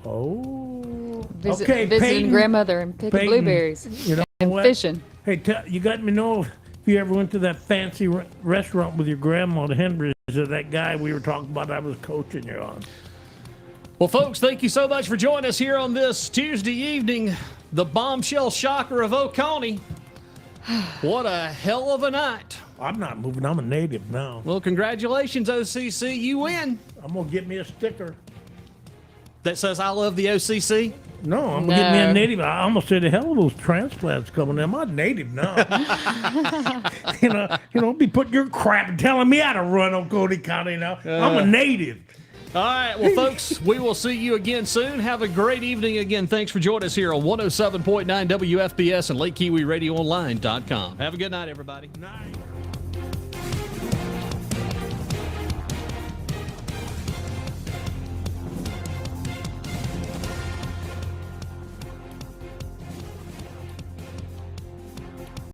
Oh.
Visiting
Peyton,
grandmother and picking
Peyton,
blueberries
You know
and
what?
fishing.
Hey, you got me know if you ever went to that fancy restaurant with your grandma, the Henry's, or that guy we were talking about I was coaching you on.
Well, folks, thank you so much for joining us here on this Tuesday evening. The bombshell shocker of Oconee. What a hell of a night.
I'm not moving. I'm a native now.
Well, congratulations, OCC. You win.
I'm going to get me a sticker.
That says I love the OCC.
No, I'm going to get me
No.
a native. I almost said, the hell of those transplants coming in. I'm a native now. you know, be putting your crap and telling me how to run Oconee County now. I'm a native.
All right, well, folks, we will see you again soon. Have a great evening again. Thanks for joining us here on 107.9 WFBS and LakeKiwiRadioOnline.com. Have a good night, everybody.
Nice.